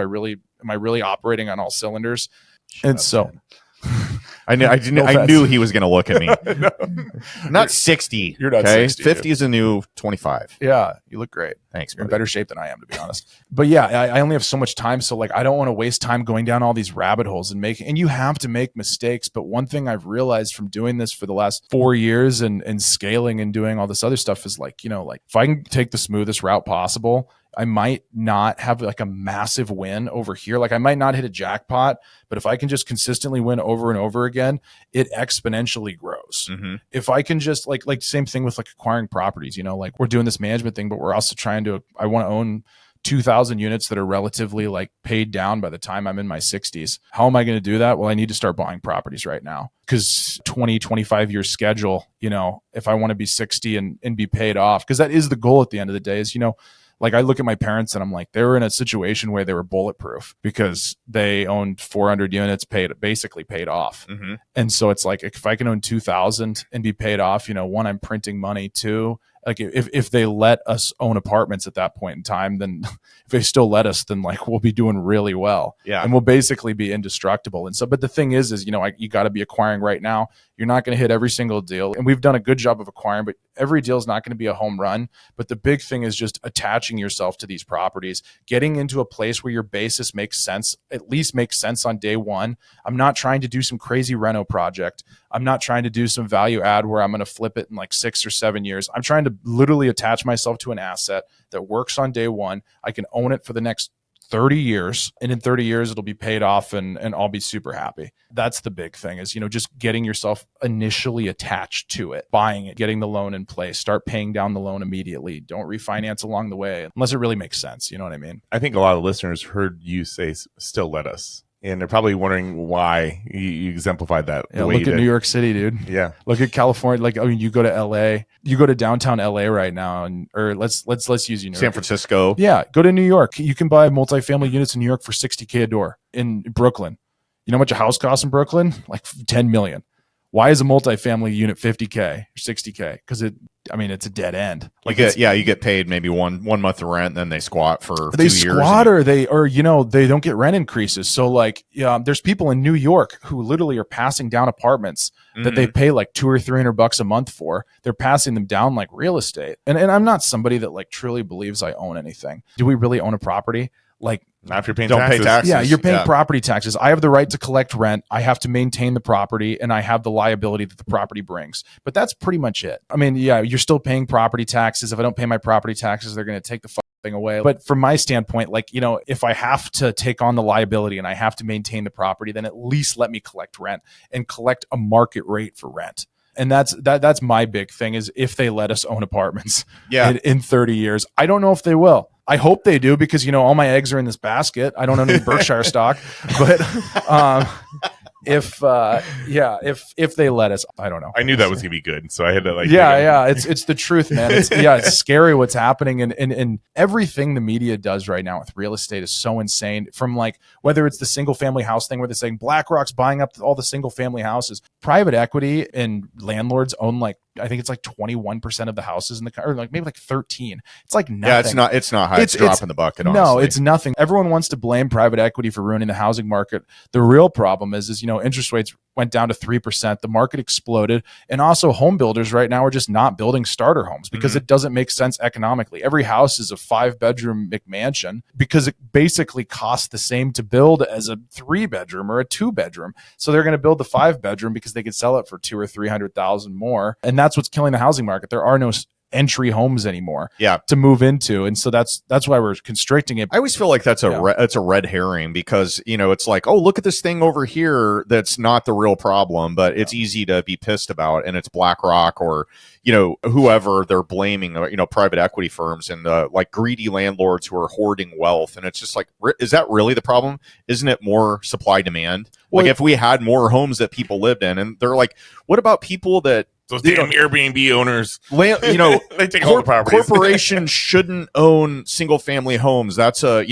I really operating on all cylinders? I knew he was going to look at me. No. Not 60. You're not okay? 60. 50 is a new 25. Yeah, you look great. Thanks, You're in brother. better shape than I am, to be honest. But yeah, I only have so much time. So like, I don't want to waste time going down all these rabbit holes and you have to make mistakes. But one thing I've realized from doing this for the last 4 years and scaling and doing all this other stuff is like, if I can take the smoothest route possible, I might not have like a massive win over here. Like I might not hit a jackpot, but if I can just consistently win over and over again, it exponentially grows. If I can just like same thing with like acquiring properties, like we're doing this management thing, but we're also I want to own 2,000 units that are relatively like paid down by the time I'm in my 60s. How am I going to do that? Well, I need to start buying properties right now, because 20, 25 year schedule, if I want to be 60 and be paid off, because that is the goal at the end of the day is, like I look at my parents and I'm like, they were in a situation where they were bulletproof because they owned 400 units, basically paid off. And so it's like, if I can own 2,000 and be paid off, one, I'm printing money. 2, like if they let us own apartments at that point in time, then if they still let us, then like we'll be doing really well. Yeah. And we'll basically be indestructible. And so, but the thing is you got to be acquiring right now. You're not going to hit every single deal. And we've done a good job of acquiring, but every deal is not going to be a home run. But the big thing is just attaching yourself to these properties, getting into a place where your basis makes sense, at least makes sense on day one. I'm not trying to do some crazy reno project. I'm not trying to do some value add where I'm going to flip it in like 6 or 7 years. I'm trying to literally attach myself to an asset that works on day one. I can own it for the next 30 years, and in 30 years it'll be paid off, and I'll be super happy. That's the big thing, is, just getting yourself initially attached to it, buying it, getting the loan in place, start paying down the loan immediately. Don't refinance along the way unless it really makes sense. You know what I mean? I think a lot of listeners heard you say still let us. And they're probably wondering why you exemplified that. Yeah, look at New York City, dude. Yeah. Look at California. Like, you go to LA, you go to downtown LA right now, or let's use New York. San Francisco. Yeah. Go to New York. You can buy multifamily units in New York for $60K a door. In Brooklyn, you know how much a house costs in Brooklyn? Like $10 million. Why is a multifamily unit $50K or $60K? Because it's a dead end. Like you get paid maybe one month of rent, and then they squat for 2 years. They squat, or they don't get rent increases. So there's people in New York who literally are passing down apartments that they pay like $200 or $300 a month for. They're passing them down like real estate. And I'm not somebody that like truly believes I own anything. Do we really own a property? Like, not if you're paying don't taxes. pay taxes. Yeah, you're paying property taxes. I have the right to collect rent. I have to maintain the property, and I have the liability that the property brings. But that's pretty much it. I mean, yeah, you're still paying property taxes. If I don't pay my property taxes, they're going to take the thing away. But from my standpoint, if I have to take on the liability and I have to maintain the property, then at least let me collect rent and collect a market rate for rent. And that's my big thing, is if they let us own apartments in 30 years. I don't know if they will. I hope they do, because, all my eggs are in this basket. I don't own any Berkshire stock, but if they let us, I don't know. I knew that was gonna be good, so I had to it's the truth, man. It's scary what's happening, and everything the media does right now with real estate is so insane. From whether it's the single family house thing where they're saying BlackRock's buying up all the single family houses, private equity and landlords own I think it's 21% of the houses in the country, or maybe 13. It's nothing. Yeah, it's not high. It's a drop in the bucket. Honestly. No, it's nothing. Everyone wants to blame private equity for ruining the housing market. The real problem is interest rates went down to 3%. The market exploded, and also home builders right now are just not building starter homes because it doesn't make sense economically. Every house is a 5-bedroom McMansion because it basically costs the same to build as a 3-bedroom or a 2-bedroom. So they're going to build the 5-bedroom because they could sell it for $200,000 or $300,000 more, and that's what's killing the housing market. There are no entry homes anymore to move into, and so that's why we're constricting it. I always feel like that's a red herring, because it's like, oh, look at this thing over here that's not the real problem, but it's easy to be pissed about, and it's BlackRock or whoever they're blaming, private equity firms and greedy landlords who are hoarding wealth. And it's just like, is that really the problem? Isn't it more supply demand? Well, if we had more homes that people lived in, and they're like, what about people that those damn Airbnb owners, they take all the properties. Corporations shouldn't own single family homes. That's a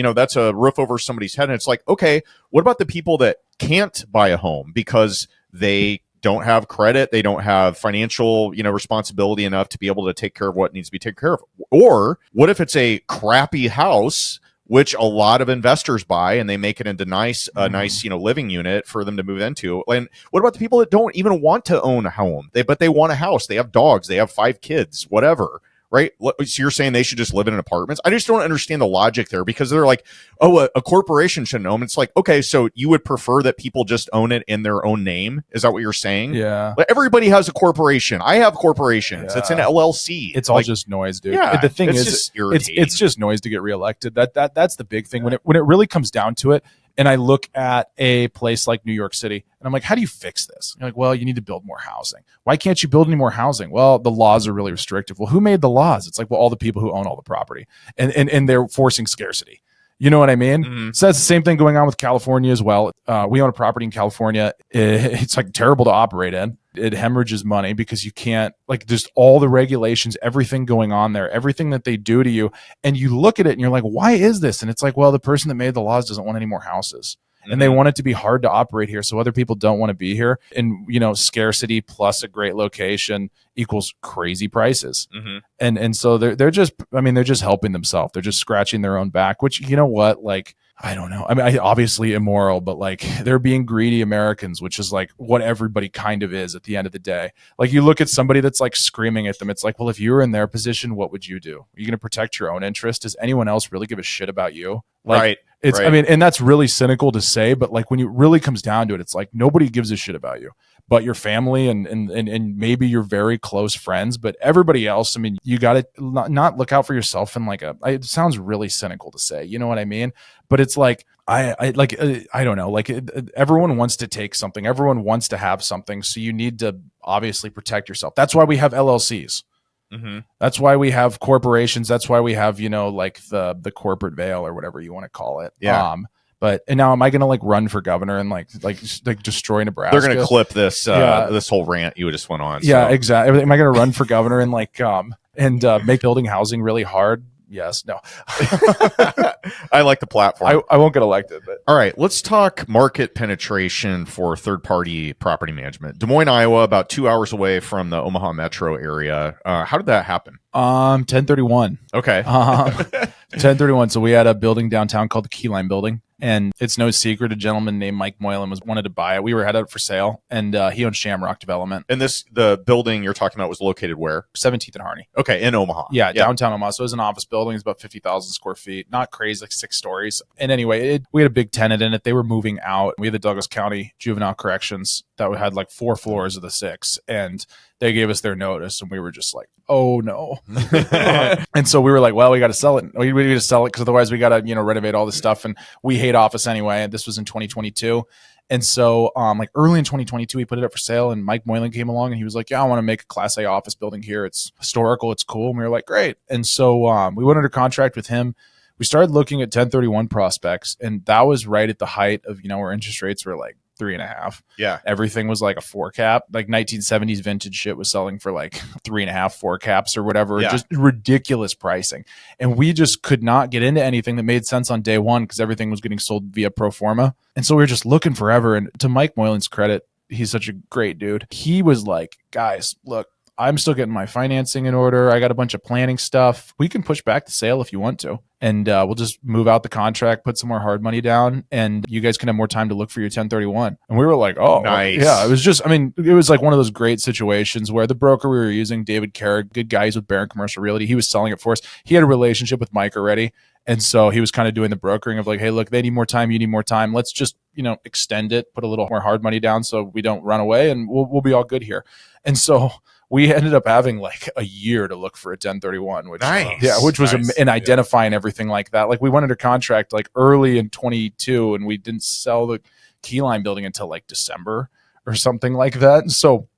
roof over somebody's head. And it's like, okay, what about the people that can't buy a home because they don't have credit, they don't have financial, responsibility enough to be able to take care of what needs to be taken care of? Or what if it's a crappy house, which a lot of investors buy, and they make it into nice living unit for them to move into? And what about the people that don't even want to own a home, but they want a house, they have dogs, they have 5 kids, whatever, right? So you're saying they should just live in apartments? I just don't understand the logic there, because they're like, oh, a corporation shouldn't own. It's like, okay, so you would prefer that people just own it in their own name? Is that what you're saying? Yeah. Everybody has a corporation. I have corporations. It's an LLC. It's all just noise, dude. Yeah, the thing is, it's just noise to get reelected. That's the big thing. When it really comes down to it, and I look at a place like New York City, and I'm like, how do you fix this? You're like, well, you need to build more housing. Why can't you build any more housing? Well, the laws are really restrictive. Well, who made the laws? It's like, well, all the people who own all the property, and they're forcing scarcity. You know what I mean? Mm-hmm. So that's the same thing going on with California as well. We own a property in California. It's terrible to operate in. It hemorrhages money because you can't, just all the regulations, everything going on there, everything that they do to you. And you look at it and you're like, why is this? And it's like, well, the person that made the laws doesn't want any more houses. Mm-hmm. And they want it to be hard to operate here, so other people don't want to be here. And, scarcity plus a great location equals crazy prices. Mm-hmm. And so they're just helping themselves. They're just scratching their own back, which, you know what, I don't know. I mean, obviously immoral, but they're being greedy Americans, which is what everybody kind of is at the end of the day. You look at somebody that's screaming at them. It's like, well, if you were in their position, what would you do? Are you going to protect your own interest? Does anyone else really give a shit about you? Right. It's, Right. I mean, and that's really cynical to say, but like when it really comes down to it, it's like nobody gives a shit about you but your family and maybe your very close friends, but everybody else. I mean, you got to not look out for yourself in like it sounds really cynical to say, you know what I mean? But it's like, I don't know, like everyone wants to take something, everyone wants to have something. So you need to obviously protect yourself. That's why we have LLCs. Mm-hmm. That's why we have corporations. That's why we have, like the corporate veil or whatever you want to call it. Yeah. And now am I going to like run for governor and like destroy Nebraska? They're going to clip this, this whole rant you just went on. Yeah, so. exactly. Am I going to run for governor and like, make building housing really hard? Yes. No. I like the platform. I won't get elected. But all right, let's talk market penetration for third-party property management. Des Moines, Iowa, about 2 hours away from the Omaha metro area. How did that happen? 1031. Okay. 1031. So we had a building downtown called the Keyline Building. And it's no secret a gentleman named Mike Moylan wanted to buy it. We were headed for sale, and he owns Shamrock Development. And the building you're talking about was located where? 17th and Harney. Okay, in Omaha. Yeah, downtown Omaha. So it was an office building. It's about 50,000 square feet. Not crazy, like 6 stories. And anyway, we had a big tenant in it. They were moving out. We had the Douglas County Juvenile Corrections that had like 4 floors of the 6. And they gave us their notice, and we were just like, oh no. And so we were like, well, we got to sell it. We need to sell it because otherwise we got to, renovate all this stuff. And we hate office anyway. And this was in 2022. And so like early in 2022, we put it up for sale, and Mike Moylan came along and he was like, yeah, I want to make a Class A office building here. It's historical. It's cool. And we were like, great. And so we went under contract with him. We started looking at 1031 prospects, and that was right at the height of, where interest rates were like 3.5. Yeah. Everything was like a 4 cap. Like 1970s vintage shit was selling for like 3.5, 4 caps or whatever. Yeah. Just ridiculous pricing. And we just could not get into anything that made sense on day one because everything was getting sold via pro forma. And so we were just looking forever. And to Mike Moylan's credit, he's such a great dude. He was like, guys, look, I'm still getting my financing in order. I got a bunch of planning stuff. We can push back the sale if you want to. And we'll just move out the contract, put some more hard money down, and you guys can have more time to look for your 1031. And we were like, oh, nice. Yeah, it was just, it was like one of those great situations where the broker we were using, David Carrick, good guys with Barron Commercial Realty, he was selling it for us. He had a relationship with Mike already. And so he was kind of doing the brokering of like, hey, look, they need more time. You need more time. Let's just, extend it, put a little more hard money down so we don't run away, and we'll be all good here. And so we ended up having like a year to look for a 1031, which was and identifying everything like that. Like we went under contract like early in 22, and we didn't sell the Keyline building until like December or something like that. And so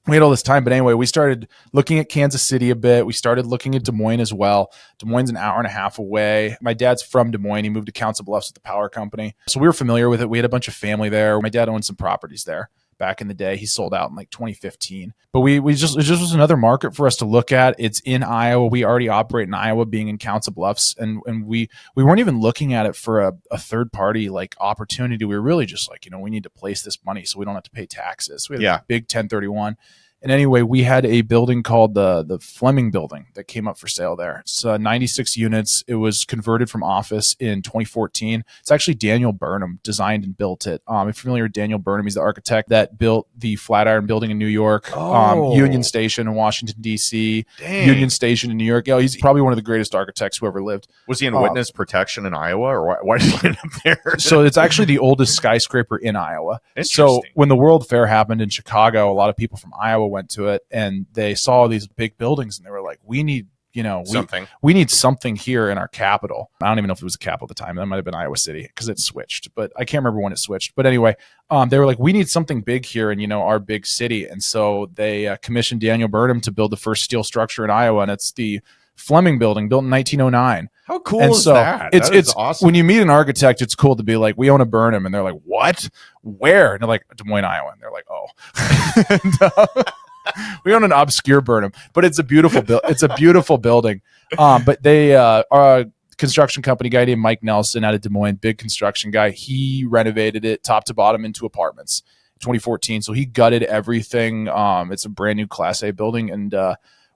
we had all this time. But anyway, we started looking at Kansas City a bit. We started looking at Des Moines as well. Des Moines an hour and a half away. My dad's from Des Moines. He moved to Council Bluffs with the power company. So we were familiar with it. We had a bunch of family there. My dad owned some properties there back in the day. He sold out in like 2015. But it just was another market for us to look at. It's in Iowa. We already operate in Iowa, being in Council Bluffs. And we weren't even looking at it for a third party like opportunity. We were really just like, we need to place this money so we don't have to pay taxes. We had a big 1031. And anyway, we had a building called the Fleming Building that came up for sale there. It's 96 units. It was converted from office in 2014. It's actually Daniel Burnham designed and built it. If you're familiar with Daniel Burnham, he's the architect that built the Flatiron Building in New York, Union Station in Washington, D.C., Union Station in New York. He's probably one of the greatest architects who ever lived. Was he in witness protection in Iowa, or why did he end up there? So it's actually the oldest skyscraper in Iowa. So when the World Fair happened in Chicago, a lot of people from Iowa went to it, and they saw these big buildings, and they were like, we need something. We need something here in our capital. I don't even know if it was the capital at the time. That might have been Iowa City because it switched, but I can't remember when it switched. But anyway, they were like, we need something big here in, our big city. And so they commissioned Daniel Burnham to build the first steel structure in Iowa, and it's the Fleming Building, built in 1909. How cool is that? It's awesome. When you meet an architect, it's cool to be like, we own a Burnham, and they're like, what? Where? And they're like, Des Moines, Iowa. And they're like, oh. And, we own an obscure Burnham, but it's a beautiful it's a beautiful building. But they are a construction company guy named Mike Nelson out of Des Moines, big construction guy. He renovated it top to bottom into apartments in 2014. So he gutted everything. It's a brand new Class A building, and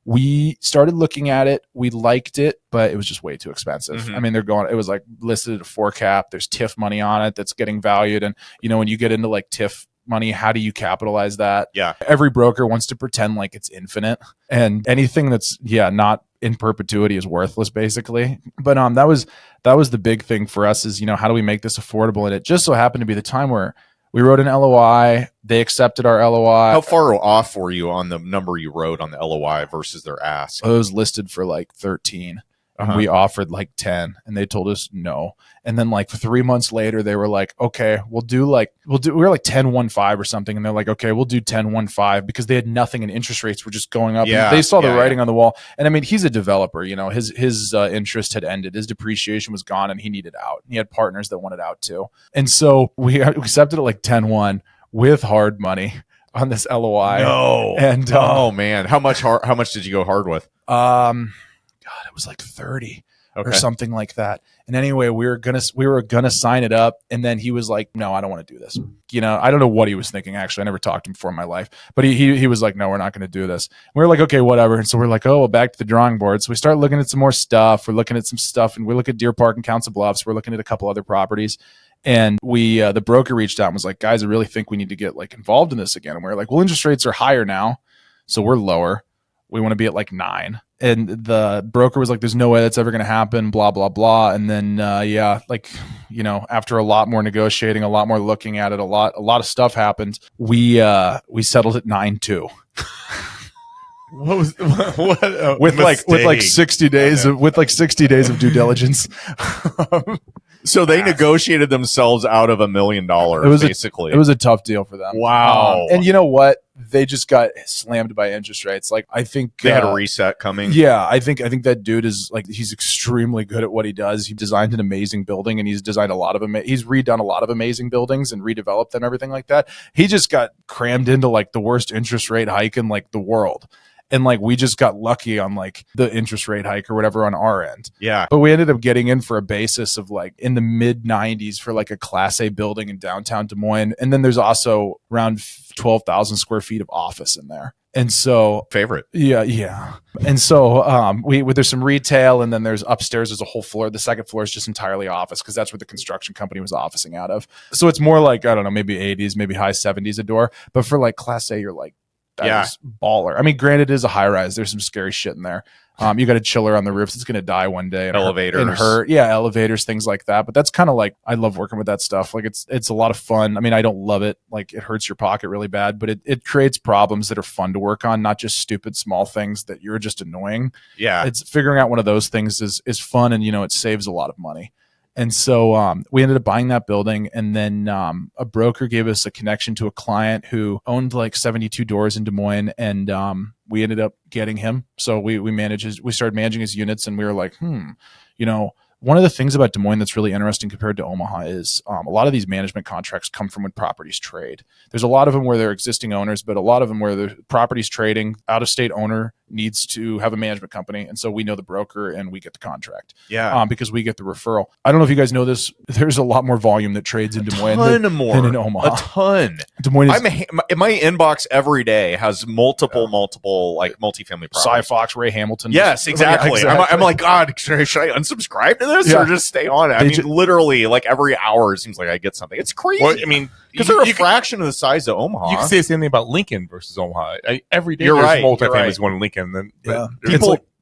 we started looking at it. We liked it, but it was just way too expensive. Mm-hmm. It was like listed at a 4 cap. There's TIF money on it that's getting valued. And, when you get into like TIF money. How do you capitalize that? Yeah. Every broker wants to pretend like it's infinite, and anything that's not in perpetuity is worthless, basically. But that was the big thing for us is, how do we make this affordable? And it just so happened to be the time where we wrote an LOI. They accepted our LOI. How far off were you on the number you wrote on the LOI versus their ask? It was listed for like 13. And we offered like 10 and they told us no. And then like 3 months later, they were like, okay, we were like 10.15 or something. And they're like, okay, we'll do 10.15 because they had nothing and interest rates were just going up. Yeah, they saw the writing on the wall. And I mean, he's a developer, his interest had ended. His depreciation was gone and he needed out. He had partners that wanted out too. And so we accepted it like 10.1 with hard money on this LOI. No. And oh man, how much did you go hard with? God, it was like 30 or something like that. And anyway, we were gonna sign it up, and then he was like, "No, I don't want to do this." I don't know what he was thinking. Actually, I never talked to him before in my life, but he was like, "No, we're not going to do this." And we were like, "Okay, whatever." And so we're like, "Oh, well, back to the drawing board." So we start looking at some more stuff. We're looking at some stuff, and we look at Deer Park and Council Bluffs. We're looking at a couple other properties. And we, the broker reached out and was like, "Guys, I really think we need to get like involved in this again." And we were like, "Well, interest rates are higher now, so we're lower. We want to be at like 9." And the broker was like, "There's no way that's ever going to happen, blah, blah, blah." And then, after a lot more negotiating, a lot more looking at it, a lot of stuff happened. We settled at 9.2. With like 60 days of due diligence. So they negotiated themselves out of $1 million, basically. It was a tough deal for them. Wow. And you know what? They just got slammed by interest rates. Like, I think they had a reset coming. Yeah, I think that dude is like, he's extremely good at what he does. He designed an amazing building, and he's designed a lot of he's redone a lot of amazing buildings and redeveloped them, everything like that. He just got crammed into like the worst interest rate hike in like the world. And like, we just got lucky on like the interest rate hike or whatever on our end. Yeah. But we ended up getting in for a basis of like in the mid 90s for like a Class A building in downtown Des Moines. And then there's also around 12,000 square feet of office in there. And so favorite. Yeah. And so there's some retail, and then there's upstairs, there's a whole floor. The second floor is just entirely office because that's where the construction company was officing out of. So it's more like, I don't know, maybe 80s, maybe high 70s a door. But for like Class A, you're like, that's baller. I mean, granted, it is a high rise. There's some scary shit in there. You got a chiller on the roofs. It's going to die one day. And elevators. hurt. Yeah, elevators, things like that. But that's kind of like, I love working with that stuff. Like, it's a lot of fun. I mean, I don't love it. Like, it hurts your pocket really bad, but it creates problems that are fun to work on, not just stupid small things that you're just annoying. Yeah. It's figuring out one of those things is fun, and, it saves a lot of money. And so we ended up buying that building, and then a broker gave us a connection to a client who owned like 72 doors in Des Moines, and we ended up getting him. So we started managing his units, and we were like, one of the things about Des Moines that's really interesting compared to Omaha is a lot of these management contracts come from when properties trade. There's a lot of them where they're existing owners, but a lot of them where the property's trading, out-of-state owner needs to have a management company. And so we know the broker and we get the contract. Yeah. Because we get the referral. I don't know if you guys know this. There's a lot more volume that trades in Des Moines than in Omaha. A ton. Des Moines is, my inbox every day has multiple like multifamily properties. Cy Fox, Ray Hamilton. Yes, exactly. Yeah, I'm like, God, should I unsubscribe to this or just stay on it? I mean, literally, like every hour it seems like I get something. It's crazy. Well, I mean, because they're a fraction of the size of Omaha. You can say the same thing about Lincoln versus Omaha. Every day there's multifamilies going to Lincoln.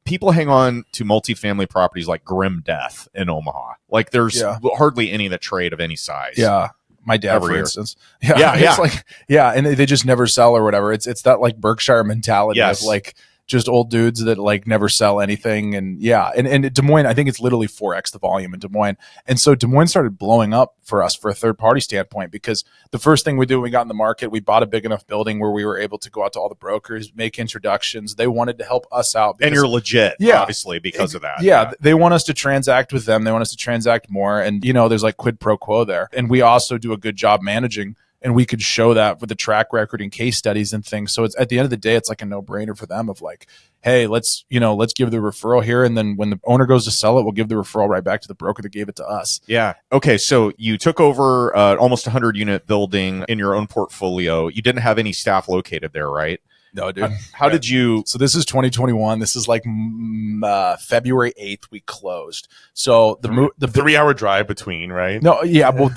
People hang on to multifamily properties like grim death in Omaha. Like there's hardly any that trade of any size. Yeah. My dad, for instance. Yeah. It's like, and they just never sell or whatever. It's that like Berkshire mentality of like just old dudes that like never sell anything. And and Des Moines, I think it's literally 4x the volume in Des Moines. And so Des Moines started blowing up for us for a third party standpoint, because the first thing we did when we got in the market, we bought a big enough building where we were able to go out to all the brokers, make introductions. They wanted to help us out. And you're legit, obviously, because of that. Yeah, they want us to transact with them. They want us to transact more. And, there's like quid pro quo there. And we also do a good job managing. And we could show that with the track record and case studies and things. So it's at the end of the day, it's like a no-brainer for them of like, hey, let's give the referral here. And then when the owner goes to sell it, we'll give the referral right back to the broker that gave it to us. Yeah. Okay. So you took over almost 100 unit building in your own portfolio. You didn't have any staff located there, right? No, dude. How did you? So this is 2021. This is like February 8th. We closed. So the 3-hour drive between, right? No, yeah, well,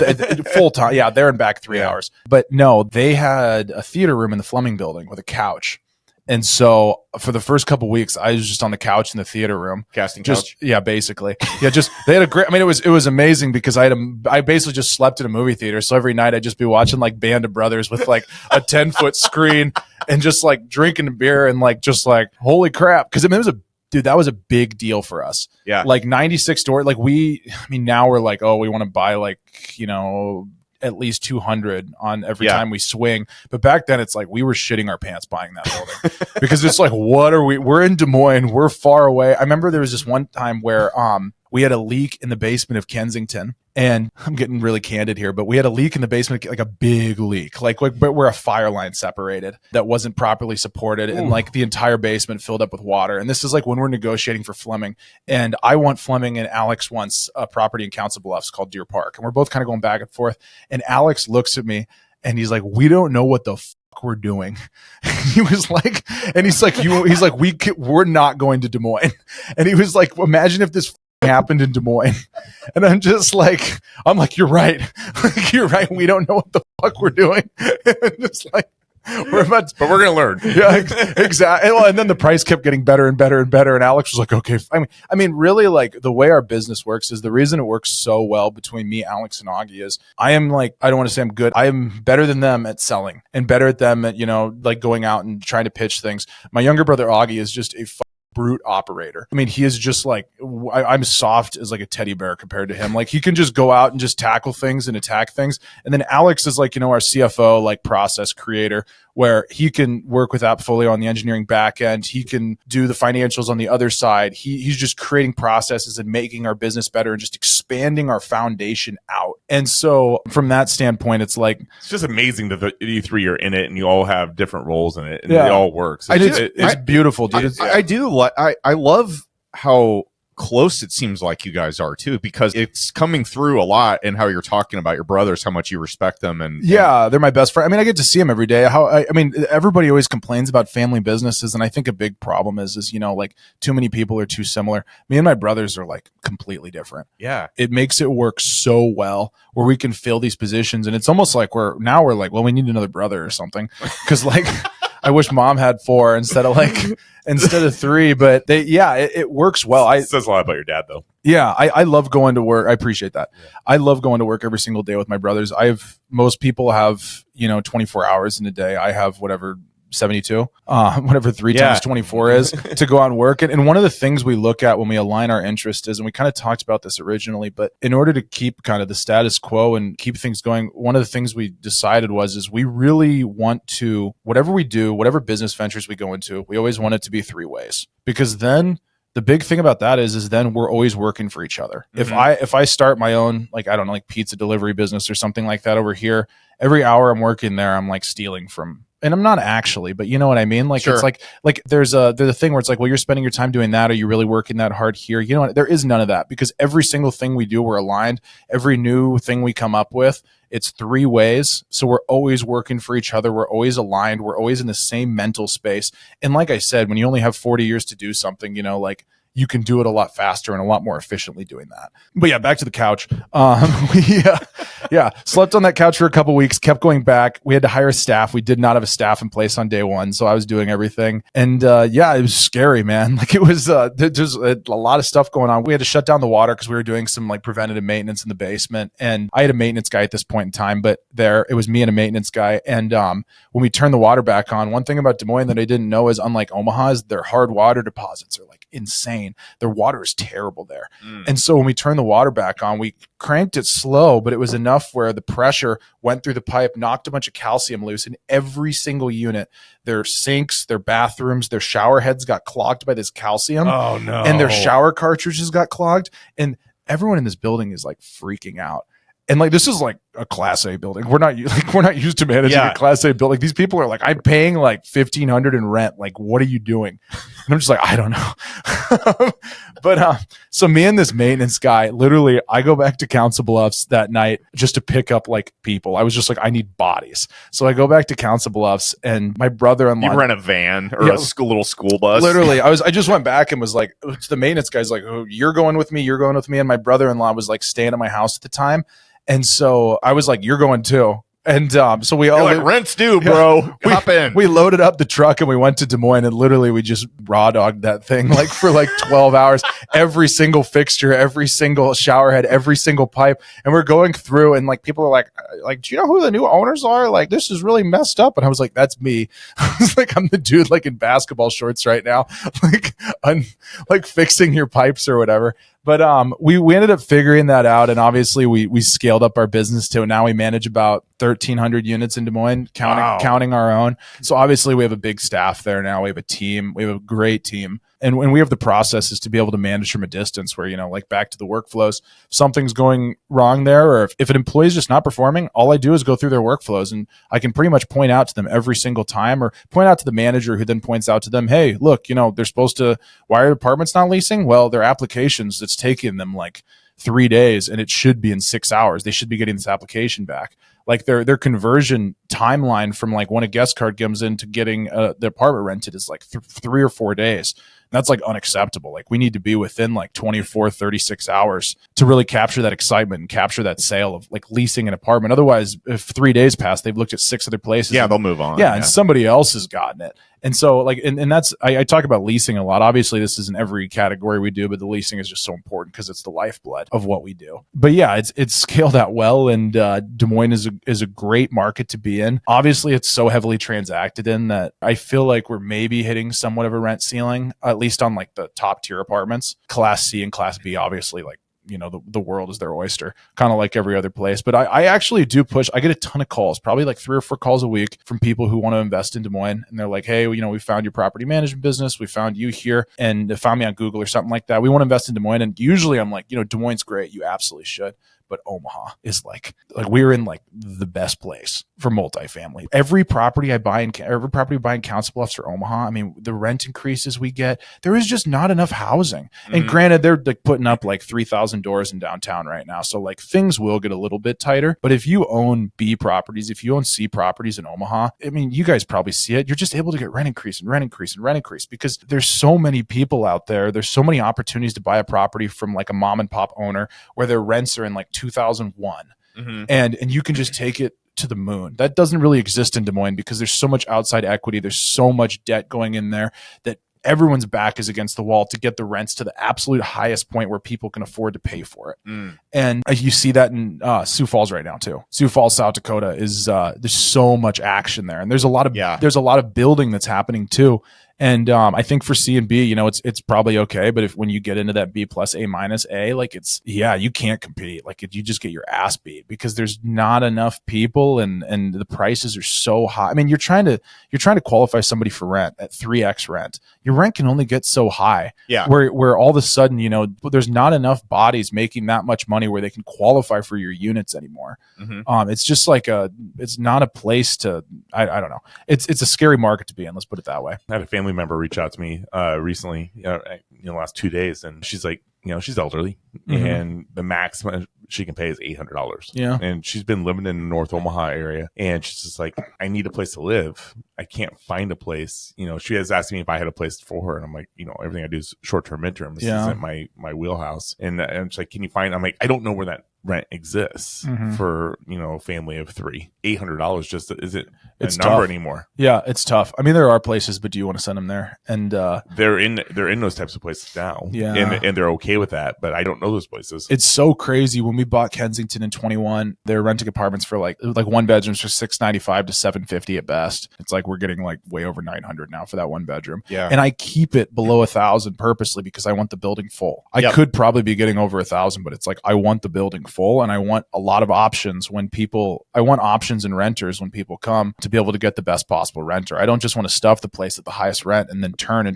full time. Yeah, there and back 3 hours. But no, they had a theater room in the Fleming building with a couch. And so for the first couple of weeks, I was just on the couch in the theater room. Casting couch? couch? Yeah, basically. Yeah, they had a great, I mean, it was amazing because I basically just slept in a movie theater. So every night I'd just be watching like Band of Brothers with like a 10-foot screen and just like drinking a beer and like, just like, holy crap. Cause I mean, that was a big deal for us. Yeah. Like 96 door, like now we're like, oh, we want to buy like, at least 200 on every time we swing. But back then it's like we were shitting our pants buying that building because it's like, we're in Des Moines, we're far away. I remember there was this one time where we had a leak in the basement of Kensington, and I'm getting really candid here, but we had a leak in the basement, like a big leak, like where a fire line separated that wasn't properly supported. And like the entire basement filled up with water. And this is like when we're negotiating for Fleming, and I want Fleming, and Alex wants a property in Council Bluffs called Deer Park. And we're both kind of going back and forth. And Alex looks at me and he's like, we don't know what the we're doing. He was like, and he's like, we're not going to Des Moines. And he was like, imagine if this happened in Des Moines. And I'm like, you're right. You're right. We don't know what the fuck we're doing. Just like, but we're going to learn. Yeah, exactly. And then the price kept getting better and better and better. And Alex was like, okay. I mean, really, like the way our business works is the reason it works so well between me, Alex, and Augie is I am like, I don't want to say I'm good. I am better than them at selling and better at them at, like going out and trying to pitch things. My younger brother, Augie, is just a brute operator. I mean, he is just like, I'm soft as like a teddy bear compared to him. Like he can just go out and just tackle things and attack things. And then Alex is like, our CFO, like process creator, where he can work with AppFolio on the engineering back end. He can do the financials on the other side. He's just creating processes and making our business better and just expanding our foundation out. And so from that standpoint, it's like, it's just amazing that you three are in it and you all have different roles in it and it all works. It's beautiful, dude. I love how close it seems like you guys are too, because it's coming through a lot in how you're talking about your brothers, how much you respect them. And they're my best friend. I mean, I get to see them every day. I mean, everybody always complains about family businesses. And I think a big problem is, like too many people are too similar. Me and my brothers are like completely different. Yeah. It makes it work so well where we can fill these positions. And it's almost like we're like, well, we need another brother or something. Cause like, I wish mom had 4 instead of 3, but it works well. It says a lot about your dad though. Yeah. I love going to work. I appreciate that. Yeah. I love going to work every single day with my brothers. Most people have, 24 hours in a day. I have whatever 72, whatever 3 times 24 is to go out and work. And one of the things we look at when we align our interest is, and we kind of talked about this originally, but in order to keep kind of the status quo and keep things going, one of the things we decided is we really want to, whatever we do, whatever business ventures we go into, we always want it to be 3 ways, because then the big thing about that is then we're always working for each other. Mm-hmm. If I start my own, like, I don't know, like pizza delivery business or something like that over here, every hour I'm working there, I'm like stealing from, and I'm not actually, but you know what I mean? Like, It's like there's a thing where it's like, well, you're spending your time doing that. Are you really working that hard here? You know what? There is none of that, because every single thing we do, we're aligned. Every new thing we come up with, it's 3 ways. So we're always working for each other. We're always aligned. We're always in the same mental space. And like I said, when you only have 40 years to do something, like you can do it a lot faster and a lot more efficiently doing that. But yeah, back to the couch. Slept on that couch for a couple of weeks, kept going back. We had to hire staff. We did not have a staff in place on day 1. So I was doing everything. And it was scary, man. Like it was, there's a lot of stuff going on. We had to shut down the water because we were doing some like preventative maintenance in the basement. And I had a maintenance guy at this point in time, but it was me and a maintenance guy. And when we turned the water back on, one thing about Des Moines that I didn't know is, unlike Omaha, is their hard water deposits are like insane. Their water is terrible there. And so when we turned the water back on, we cranked it slow, but it was enough where the pressure went through the pipe, knocked a bunch of calcium loose in every single unit. Their sinks, their bathrooms, their shower heads got clogged by this calcium. Oh no. And their shower cartridges got clogged. And everyone in this building is like freaking out. And like, this is like a Class A building. We're not used to managing a Class A building. These people are like, I'm paying like $1,500 in rent. Like, what are you doing? And I'm just like, I don't know. But so me and this maintenance guy, literally, I go back to Council Bluffs that night just to pick up like people. I was just like, I need bodies. So I go back to Council Bluffs, and my brother-in-law. You rent a van or a little school bus. Literally, I just went back and was like, to the maintenance guy's like, oh, you're going with me. And my brother-in-law was like staying at my house at the time. And so I was like, you're going too. And so we all like, rent's due, bro. Hop in. We loaded up the truck and we went to Des Moines, and literally we just raw dogged that thing like for like 12 hours, every single fixture, every single shower head, every single pipe. And we're going through, and like people are like, do you know who the new owners are? Like, this is really messed up. And I was like, that's me. I was like, I'm the dude like in basketball shorts right now, like fixing your pipes or whatever. But we ended up figuring that out, and obviously we scaled up our business to now we manage about 1,300 units in Des Moines, counting our own. So obviously we have a big staff there now. We have a team. We have a great team. And when we have the processes to be able to manage from a distance where, like back to the workflows, if something's going wrong there, or if an employee is just not performing, all I do is go through their workflows, and I can pretty much point out to them every single time, or point out to the manager who then points out to them, hey, look, they're supposed to, why are apartments not leasing? Well, their applications, it's taking them like 3 days, and it should be in 6 hours. They should be getting this application back. Like their conversion timeline from like when a guest card comes in to getting the apartment rented is like 3 or 4 days. That's like unacceptable. Like we need to be within like 24, 36 hours to really capture that excitement and capture that sale of like leasing an apartment. Otherwise, if 3 days pass, they've looked at 6 other places. Yeah, they'll move on. Yeah, and somebody else has gotten it. And so like, and that's, I talk about leasing a lot. Obviously this isn't every category we do, but the leasing is just so important because it's the lifeblood of what we do. But yeah, it's scaled out well. And Des Moines is a great market to be in. Obviously it's so heavily transacted in that I feel like we're maybe hitting somewhat of a rent ceiling, at least on like the top tier apartments. Class C and Class B, obviously, like, the world is their oyster, kind of like every other place. But I actually do push. I get a ton of calls, probably like 3 or 4 calls a week from people who want to invest in Des Moines. And they're like, hey, we found your property management business. We found you here, and they found me on Google or something like that. We want to invest in Des Moines. And usually I'm like, Des Moines is great. You absolutely should. But Omaha is like we're in like the best place for multifamily. Every property we buy in Council Bluffs or Omaha, I mean, the rent increases we get, there is just not enough housing. Mm-hmm. And granted, they're like putting up like 3,000 doors in downtown right now. So like things will get a little bit tighter. But if you own B properties, if you own C properties in Omaha, I mean, you guys probably see it. You're just able to get rent increase because there's so many people out there. There's so many opportunities to buy a property from like a mom and pop owner where their rents are in like 2001. Mm-hmm. And you can just take it to the moon. That doesn't really exist in Des Moines because there's so much outside equity. There's so much debt going in there that everyone's back is against the wall to get the rents to the absolute highest point where people can afford to pay for it. Mm. And you see that in Sioux Falls right now too. Sioux Falls, South Dakota is there's so much action there, and there's a lot of building that's happening too. And I think for C and B, it's probably okay. But when you get into that B plus A minus A, like you can't compete. Like you just get your ass beat because there's not enough people and the prices are so high. I mean, you're trying to qualify somebody for rent at 3x rent. Your rent can only get so high. Yeah. Where all of a sudden, there's not enough bodies making that much money where they can qualify for your units anymore. Mm-hmm. It's just like it's not a place to, I don't know. It's a scary market to be in. Let's put it that way. I had a family member reach out to me recently, last 2 days, and she's like, she's elderly, mm-hmm. and the maximum she can pay is $800. Yeah, and she's been living in the North Omaha area, and she's just like, I need a place to live. I can't find a place. She has asked me if I had a place for her, and I'm like, everything I do is short term, midterm. This isn't my wheelhouse. And she's like, can you find? I'm like, I don't know where that rent exists mm-hmm. for a family of 3. $800 just isn't a number anymore. Yeah, it's tough. I mean, there are places, but do you want to send them there? And they're in those types of places now. Yeah, and they're okay with that, but I don't know those places. It's so crazy. When we bought Kensington in 21, they're renting apartments for like one bedrooms for $695 to $750 at best. It's like we're getting like way over $900 now for that one bedroom. Yeah, and I keep it below $1,000 purposely because I want the building full. I could probably be getting over $1,000, but it's like I want the building full, and I want a lot of options I want options and renters when people come to be able to get the best possible renter. I don't just want to stuff the place at the highest rent and then turn.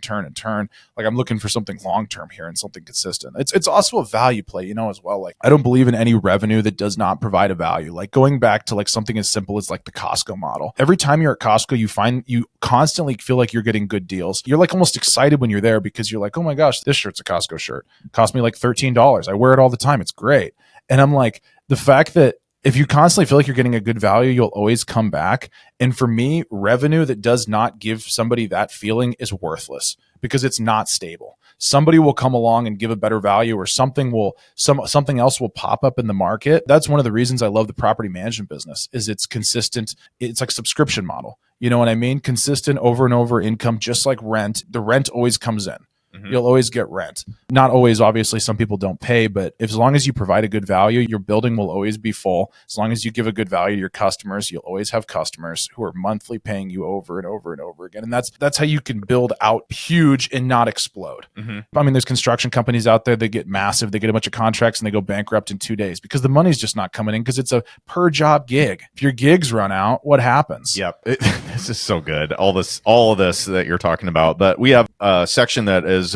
Like I'm looking for something long-term here and something consistent. consistent. It's also a value play, you know, as well. Like, I don't believe in any revenue that does not provide a value. Like, going back to like something as simple as like the Costco model. Every time you're at Costco, you constantly feel like you're getting good deals. You're like almost excited when you're there because you're like, oh my gosh, this shirt's a Costco shirt. It cost me like $13. I wear it all the time. It's great. And I'm like, the fact that if you constantly feel like you're getting a good value, you'll always come back. And for me, revenue that does not give somebody that feeling is worthless because it's not stable. Somebody will come along and give a better value, or something else will pop up in the market. That's one of the reasons I love the property management business, is it's consistent. It's like a subscription model. You know what I mean? Consistent over and over income, just like rent. The rent always comes in. You'll always get rent. Not always, obviously, some people don't pay, but as long as you provide a good value, your building will always be full. As long as you give a good value to your customers, you'll always have customers who are monthly paying you over and over and over again. And that's how you can build out huge and not explode. I mean, there's construction companies out there that get massive. They get a bunch of contracts and they go bankrupt in 2 days because the money's just not coming in, because it's a per job gig. If your gigs run out, what happens? Yep. This is so good. All of this that you're talking about. But we have a section that is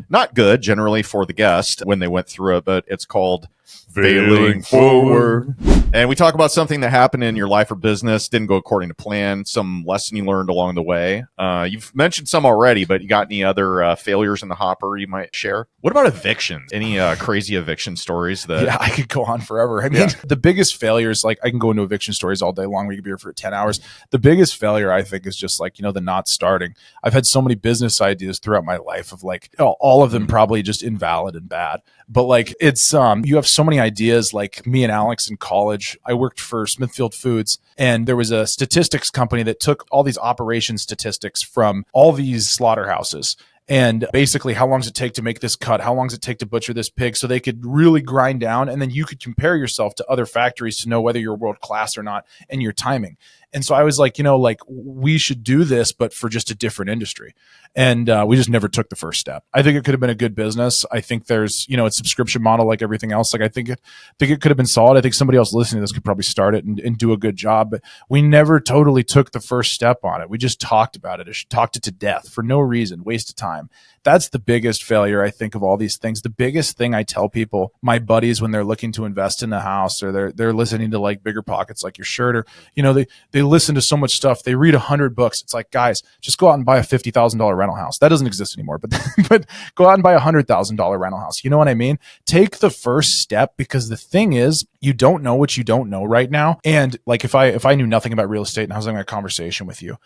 not good generally for the guest when they went through it, but it's called Failing Forward. And we talk about something that happened in your life or business, didn't go according to plan, some lesson you learned along the way. You've mentioned some already, but you got any other failures in the hopper you might share? What about evictions? Any crazy eviction stories? Yeah, I could go on forever. I mean, the biggest failures, like, I can go into eviction stories all day long. We could be here for 10 hours. The biggest failure, I think, is just like, you know, the not starting. I've had so many business ideas throughout my life of like, all of them probably just invalid and bad. But like, it's, you have so many ideas. Like, me and Alex in college, I worked for Smithfield Foods, and there was a statistics company that took all these operation statistics from all these slaughterhouses. And basically, how long does it take to make this cut? How long does it take to butcher this pig? So they could really grind down, and then you could compare yourself to other factories to know whether you're world class or not, and your timing. And so I was like, you know, like, we should do this, but for just a different industry. And we just never took the first step. I think it could have been a good business. I think there's, you know, it's subscription model like everything else. Like, I think it could have been solid. I think somebody else listening to this could probably start it and do a good job. But we never totally took the first step on it. We just talked about it. Talked it to death for no reason, waste of time. That's the biggest failure, I think, of all these things. The biggest thing I tell people, my buddies, when they're looking to invest in a house, or they're listening to like Bigger Pockets, like your shirt, or, you know, they listen to so much stuff. They read 100 books. It's like, guys, just go out and buy a $50,000 rental house. That doesn't exist anymore, but go out and buy a $100,000 rental house. You know what I mean? Take the first step, because the thing is, you don't know what you don't know right now. And like, if I knew nothing about real estate and I was having a conversation with you,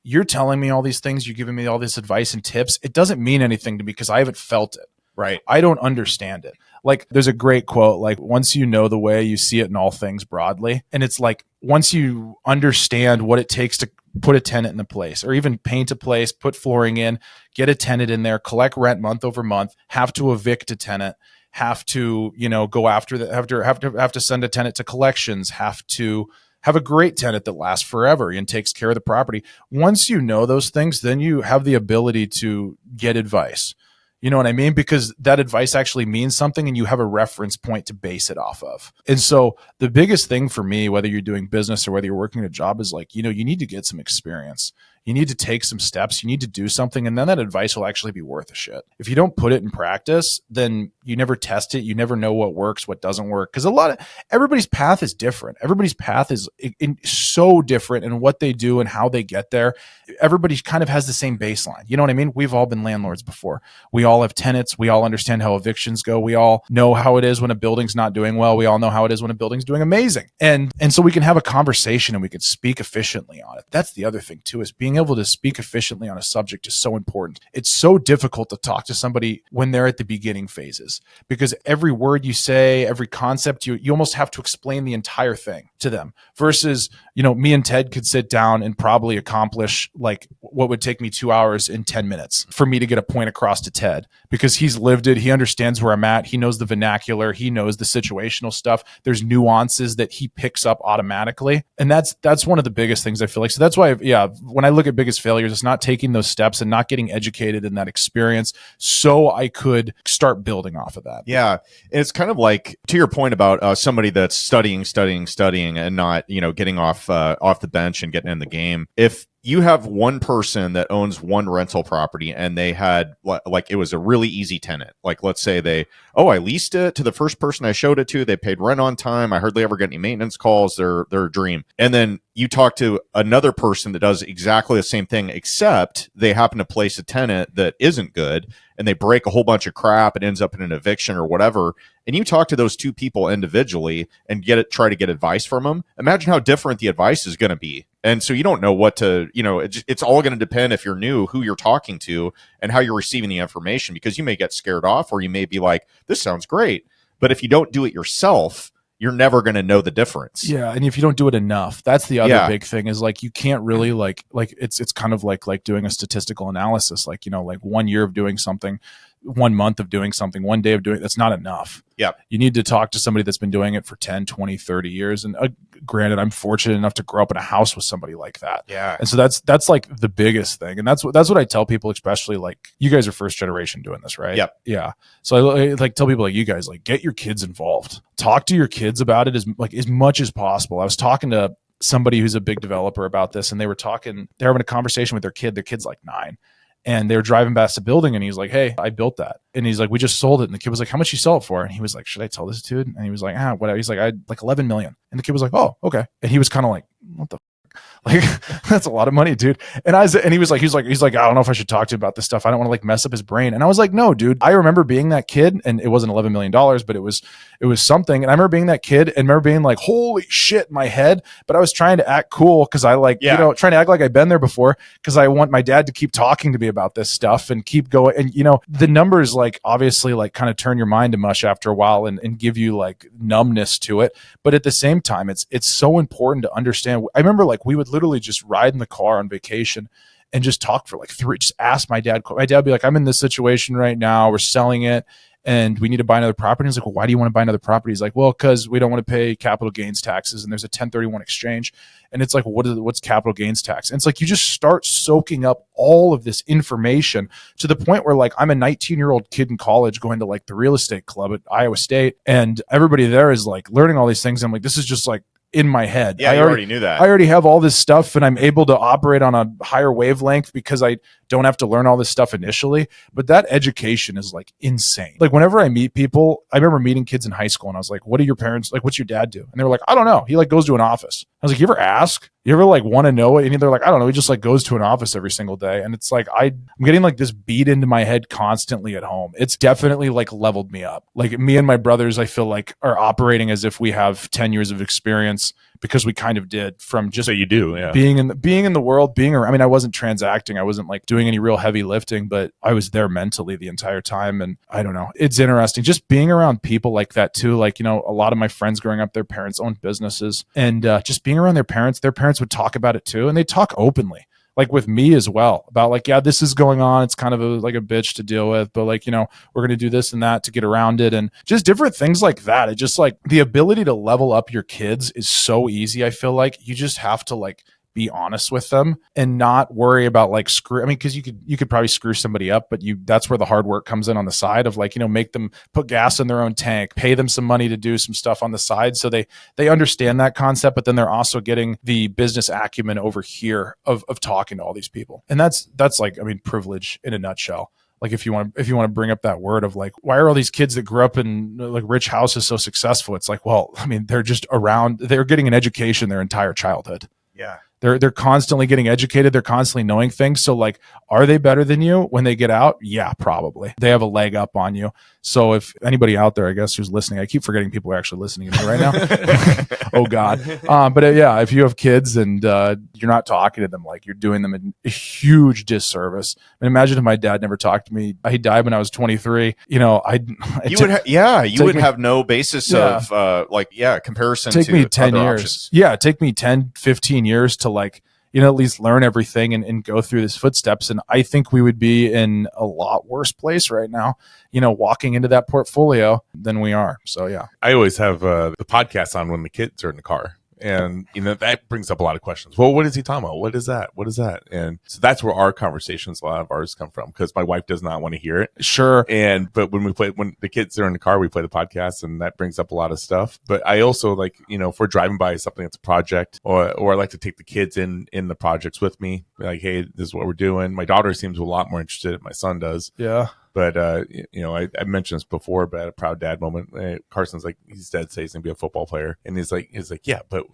you're telling me all these things, you're giving me all this advice and tips. It doesn't mean anything to me because I haven't felt it. Right. I don't understand it. Like, there's a great quote, like, once you know the way, you see it in all things broadly. And it's like, once you understand what it takes to put a tenant in the place, or even paint a place, put flooring in, get a tenant in there, collect rent month over month, have to evict a tenant, have to, you know, go after the, have to send a tenant to collections, have to have a great tenant that lasts forever and takes care of the property. Once you know those things, then you have the ability to get advice. You know what I mean? Because that advice actually means something, and you have a reference point to base it off of. And so the biggest thing for me, whether you're doing business or whether you're working a job, is like, you know, you need to get some experience. You need to take some steps. You need to do something, and then that advice will actually be worth a shit. If you don't put it in practice, then you never test it. You never know what works, what doesn't work. Because everybody's path is different. Everybody's path is so different in what they do and how they get there. Everybody kind of has the same baseline. You know what I mean? We've all been landlords before. We all have tenants. We all understand how evictions go. We all know how it is when a building's not doing well. We all know how it is when a building's doing amazing. And so we can have a conversation and we can speak efficiently on it. That's the other thing too, is being able to speak efficiently on a subject is so important. It's so difficult to talk to somebody when they're at the beginning phases, because every word you say, every concept, you almost have to explain the entire thing to them, versus, you know, me and Ted could sit down and probably accomplish like what would take me 2 hours in 10 minutes for me to get a point across to Ted, because he's lived it. He understands where I'm at. He knows the vernacular. He knows the situational stuff. There's nuances that he picks up automatically. And that's one of the biggest things I feel like. So that's why, when I look at biggest failures, it's not taking those steps and not getting educated in that experience, so I could start building off of that. Yeah. It's kind of like, to your point about somebody that's studying and not, you know, getting off the bench and getting in the game. If you have one person that owns one rental property and they had like, it was a really easy tenant. Like, let's say I leased it to the first person I showed it to. They paid rent on time. I hardly ever get any maintenance calls. They're a dream. And then you talk to another person that does exactly the same thing, except they happen to place a tenant that isn't good and they break a whole bunch of crap. It ends up in an eviction or whatever. And you talk to those two people individually and try to get advice from them. Imagine how different the advice is going to be. And so you don't know what to, it's all going to depend, if you're new, who you're talking to and how you're receiving the information, because you may get scared off, or you may be like, this sounds great. But if you don't do it yourself, you're never going to know the difference. Yeah. And if you don't do it enough, that's the other big thing, is like, you can't really like it's kind of like doing a statistical analysis, like 1 year of doing something, 1 month of doing something, 1 day of doing, that's not enough. Yeah. You need to talk to somebody that's been doing it for 10, 20, 30 years. And granted, I'm fortunate enough to grow up in a house with somebody like that. Yeah. And so that's like the biggest thing. And that's what I tell people, especially like you guys are first generation doing this, right? Yep. Yeah. So I like tell people like you guys, like, get your kids involved. Talk to your kids about it as much as possible. I was talking to somebody who's a big developer about this, and they're having a conversation with their kid. Their kid's like 9. And they were driving past the building, and he's like, hey, I built that. And he's like, we just sold it. And the kid was like, how much you sell it for? And he was like, should I tell this dude? And he was like, whatever. He's like, I like 11 million. And the kid was like, oh, okay. And he was kind of like, what the like, that's a lot of money, dude. And he was like, I don't know if I should talk to him about this stuff. I don't want to like mess up his brain. And I was like, no, dude, I remember being that kid, and it wasn't $11 million, but it was something. And I remember being that kid and remember being like, holy shit, in my head. But I was trying to act cool, because I trying to act like I've been there before, because I want my dad to keep talking to me about this stuff and keep going. And, the numbers like obviously like kind of turn your mind to mush after a while and give you like numbness to it. But at the same time, it's so important to understand. I remember like we would literally just ride in the car on vacation and just talk for like just ask my dad. My dad would be like, I'm in this situation right now. We're selling it and we need to buy another property. He's like, well, why do you want to buy another property? He's like, well, because we don't want to pay capital gains taxes, and there's a 1031 exchange. And it's like, what's capital gains tax? And it's like, you just start soaking up all of this information to the point where like, I'm a 19-year-old kid in college going to like the real estate club at Iowa State, and everybody there is like learning all these things. I'm like, this is just like in my head. Yeah, I already knew that. I already have all this stuff, and I'm able to operate on a higher wavelength because I don't have to learn all this stuff initially. But that education is like insane. Like whenever I meet people, I remember meeting kids in high school, and I was like, what do your parents, like, what's your dad do? And they were like, I don't know. He like goes to an office. I was like, you ever ask? You ever like want to know it? And they're like, I don't know. He just like goes to an office every single day. And it's like, I'm getting like this beat into my head constantly at home. It's definitely like leveled me up. Like me and my brothers, I feel like are operating as if we have 10 years of experience, because we kind of did, from just so you do, yeah. being in the world, being around. I mean, I wasn't transacting. I wasn't like doing any real heavy lifting, but I was there mentally the entire time. And I don't know, it's interesting just being around people like that too. Like, a lot of my friends growing up, their parents owned businesses, and just being around their parents would talk about it too. And they talk openly, like with me as well, about like, yeah, this is going on. It's kind of like a bitch to deal with, but like, we're going to do this and that to get around it, and just different things like that. It just like the ability to level up your kids is so easy. I feel like you just have to like be honest with them and not worry about like because you could probably screw somebody up, but that's where the hard work comes in on the side of like, make them put gas in their own tank, pay them some money to do some stuff on the side. So they understand that concept, but then they're also getting the business acumen over here of talking to all these people. And that's like, I mean, privilege in a nutshell. Like if you want to bring up that word of like, why are all these kids that grew up in like rich houses so successful? It's like, well, I mean, they're just around, they're getting an education their entire childhood. Yeah. They're constantly getting educated. They're constantly knowing things. So like, are they better than you when they get out? Yeah, probably. They have a leg up on you. So if anybody out there, I guess, who's listening, I keep forgetting people are actually listening to me right now. Oh God. But yeah, if you have kids and you're not talking to them, like you're doing them a huge disservise. And imagine if my dad never talked to me. He died when I was 23. You would have no basis of comparison. Take me 10 years. Options. Yeah, take me 10, 15 years to like, at least learn everything and go through these footsteps. And I think we would be in a lot worse place right now, walking into that portfolio than we are. So yeah. I always have the podcast on when the kids are in the car. And, that brings up a lot of questions. Well, what is he talking about? What is that? What is that? And so that's where our conversations, a lot of ours come from, because my wife does not want to hear it. Sure. But when the kids are in the car, we play the podcast, and that brings up a lot of stuff. But I also if we're driving by something that's a project, or I like to take the kids in the projects with me. Like, hey, this is what we're doing. My daughter seems a lot more interested. My son does. Yeah. But, I mentioned this before, but at a proud dad moment, Carson's like, he's dead set he's going to be a football player. And he's like, yeah, but,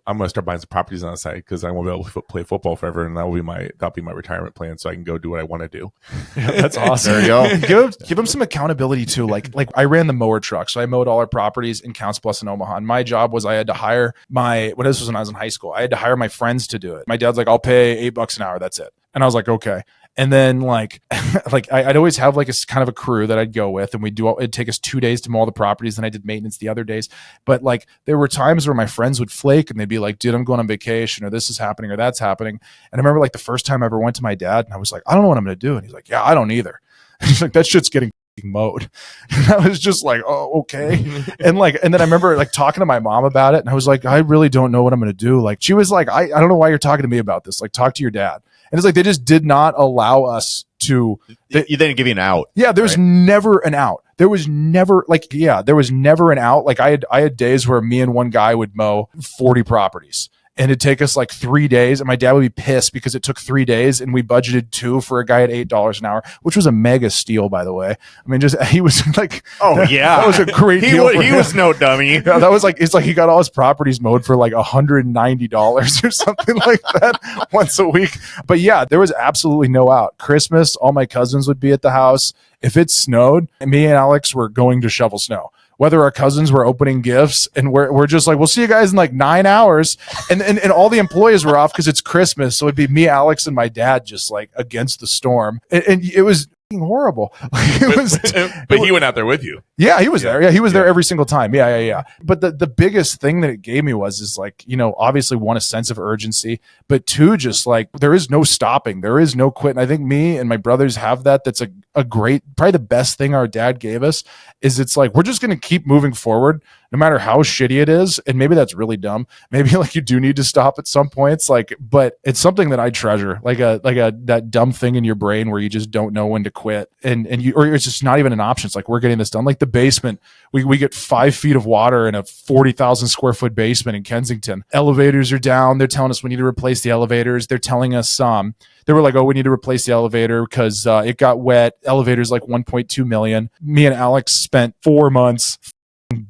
I'm going to start buying some properties on the side because I won't be able to play football forever. And that'll be my retirement plan. So I can go do what I want to do. Yeah, that's awesome. There you go. Give him some accountability too. Like I ran the mower truck. So I mowed all our properties in Counts Plus and Omaha. And my job was I had to hire when I was in high school, I had to hire my friends to do it. My dad's like, I'll pay $8 an hour. That's it. And I was like, okay. And then I'd always have a kind of a crew that I'd go with, and it'd take us 2 days to mow all the properties. And I did maintenance the other days. But there were times where my friends would flake and they'd be like, dude, I'm going on vacation, or this is happening, or that's happening. And I remember the first time I ever went to my dad, and I was like, I don't know what I'm going to do. And he's like, yeah, I don't either. He's like, that shit's getting mowed. And I was just like, oh, okay. And then I remember talking to my mom about it, and I was like, I really don't know what I'm going to do. She was like, I don't know why you're talking to me about this. Talk to your dad. And it's they just did not allow us to. They didn't give you an out. Yeah, there's never an out. There was never there was never an out. I had days where me and one guy would mow 40 properties. And it'd take us 3 days, and my dad would be pissed because it took 3 days, and we budgeted $2 for a guy at $8 an hour, which was a mega steal, by the way. I mean, he was oh yeah, that was a great deal. He was no dummy. Yeah, that was it's he got all his properties mowed for $190 or something like that once a week. But yeah, there was absolutely no out. Christmas, all my cousins would be at the house. If it snowed, me and Alex were going to shovel snow. Whether our cousins were opening gifts, and we're just we'll see you guys in 9 hours. And all the employees were off because it's Christmas. So it'd be me, Alex, and my dad just against the storm. And it was horrible. But he went out there with you. Yeah, he was there. Yeah, he was there every single time. Yeah. But the biggest thing that it gave me was obviously one, a sense of urgency, but two, just there is no stopping. There is no quitting. I think me and my brothers have that. That's a great, probably the best thing our dad gave us is we're just going to keep moving forward no matter how shitty it is. And maybe that's really dumb. Maybe you do need to stop at some points, but it's something that I treasure, that dumb thing in your brain where you just don't know when to quit, or it's just not even an option. It's we're getting this done. The basement, we get 5 feet of water in a 40,000 square foot basement in Kensington. Elevators are down. They're telling us we need to replace the elevators. They're telling us they were oh, we need to replace the elevator because it got wet. Elevator's $1.2 million. Me and Alex spent 4 months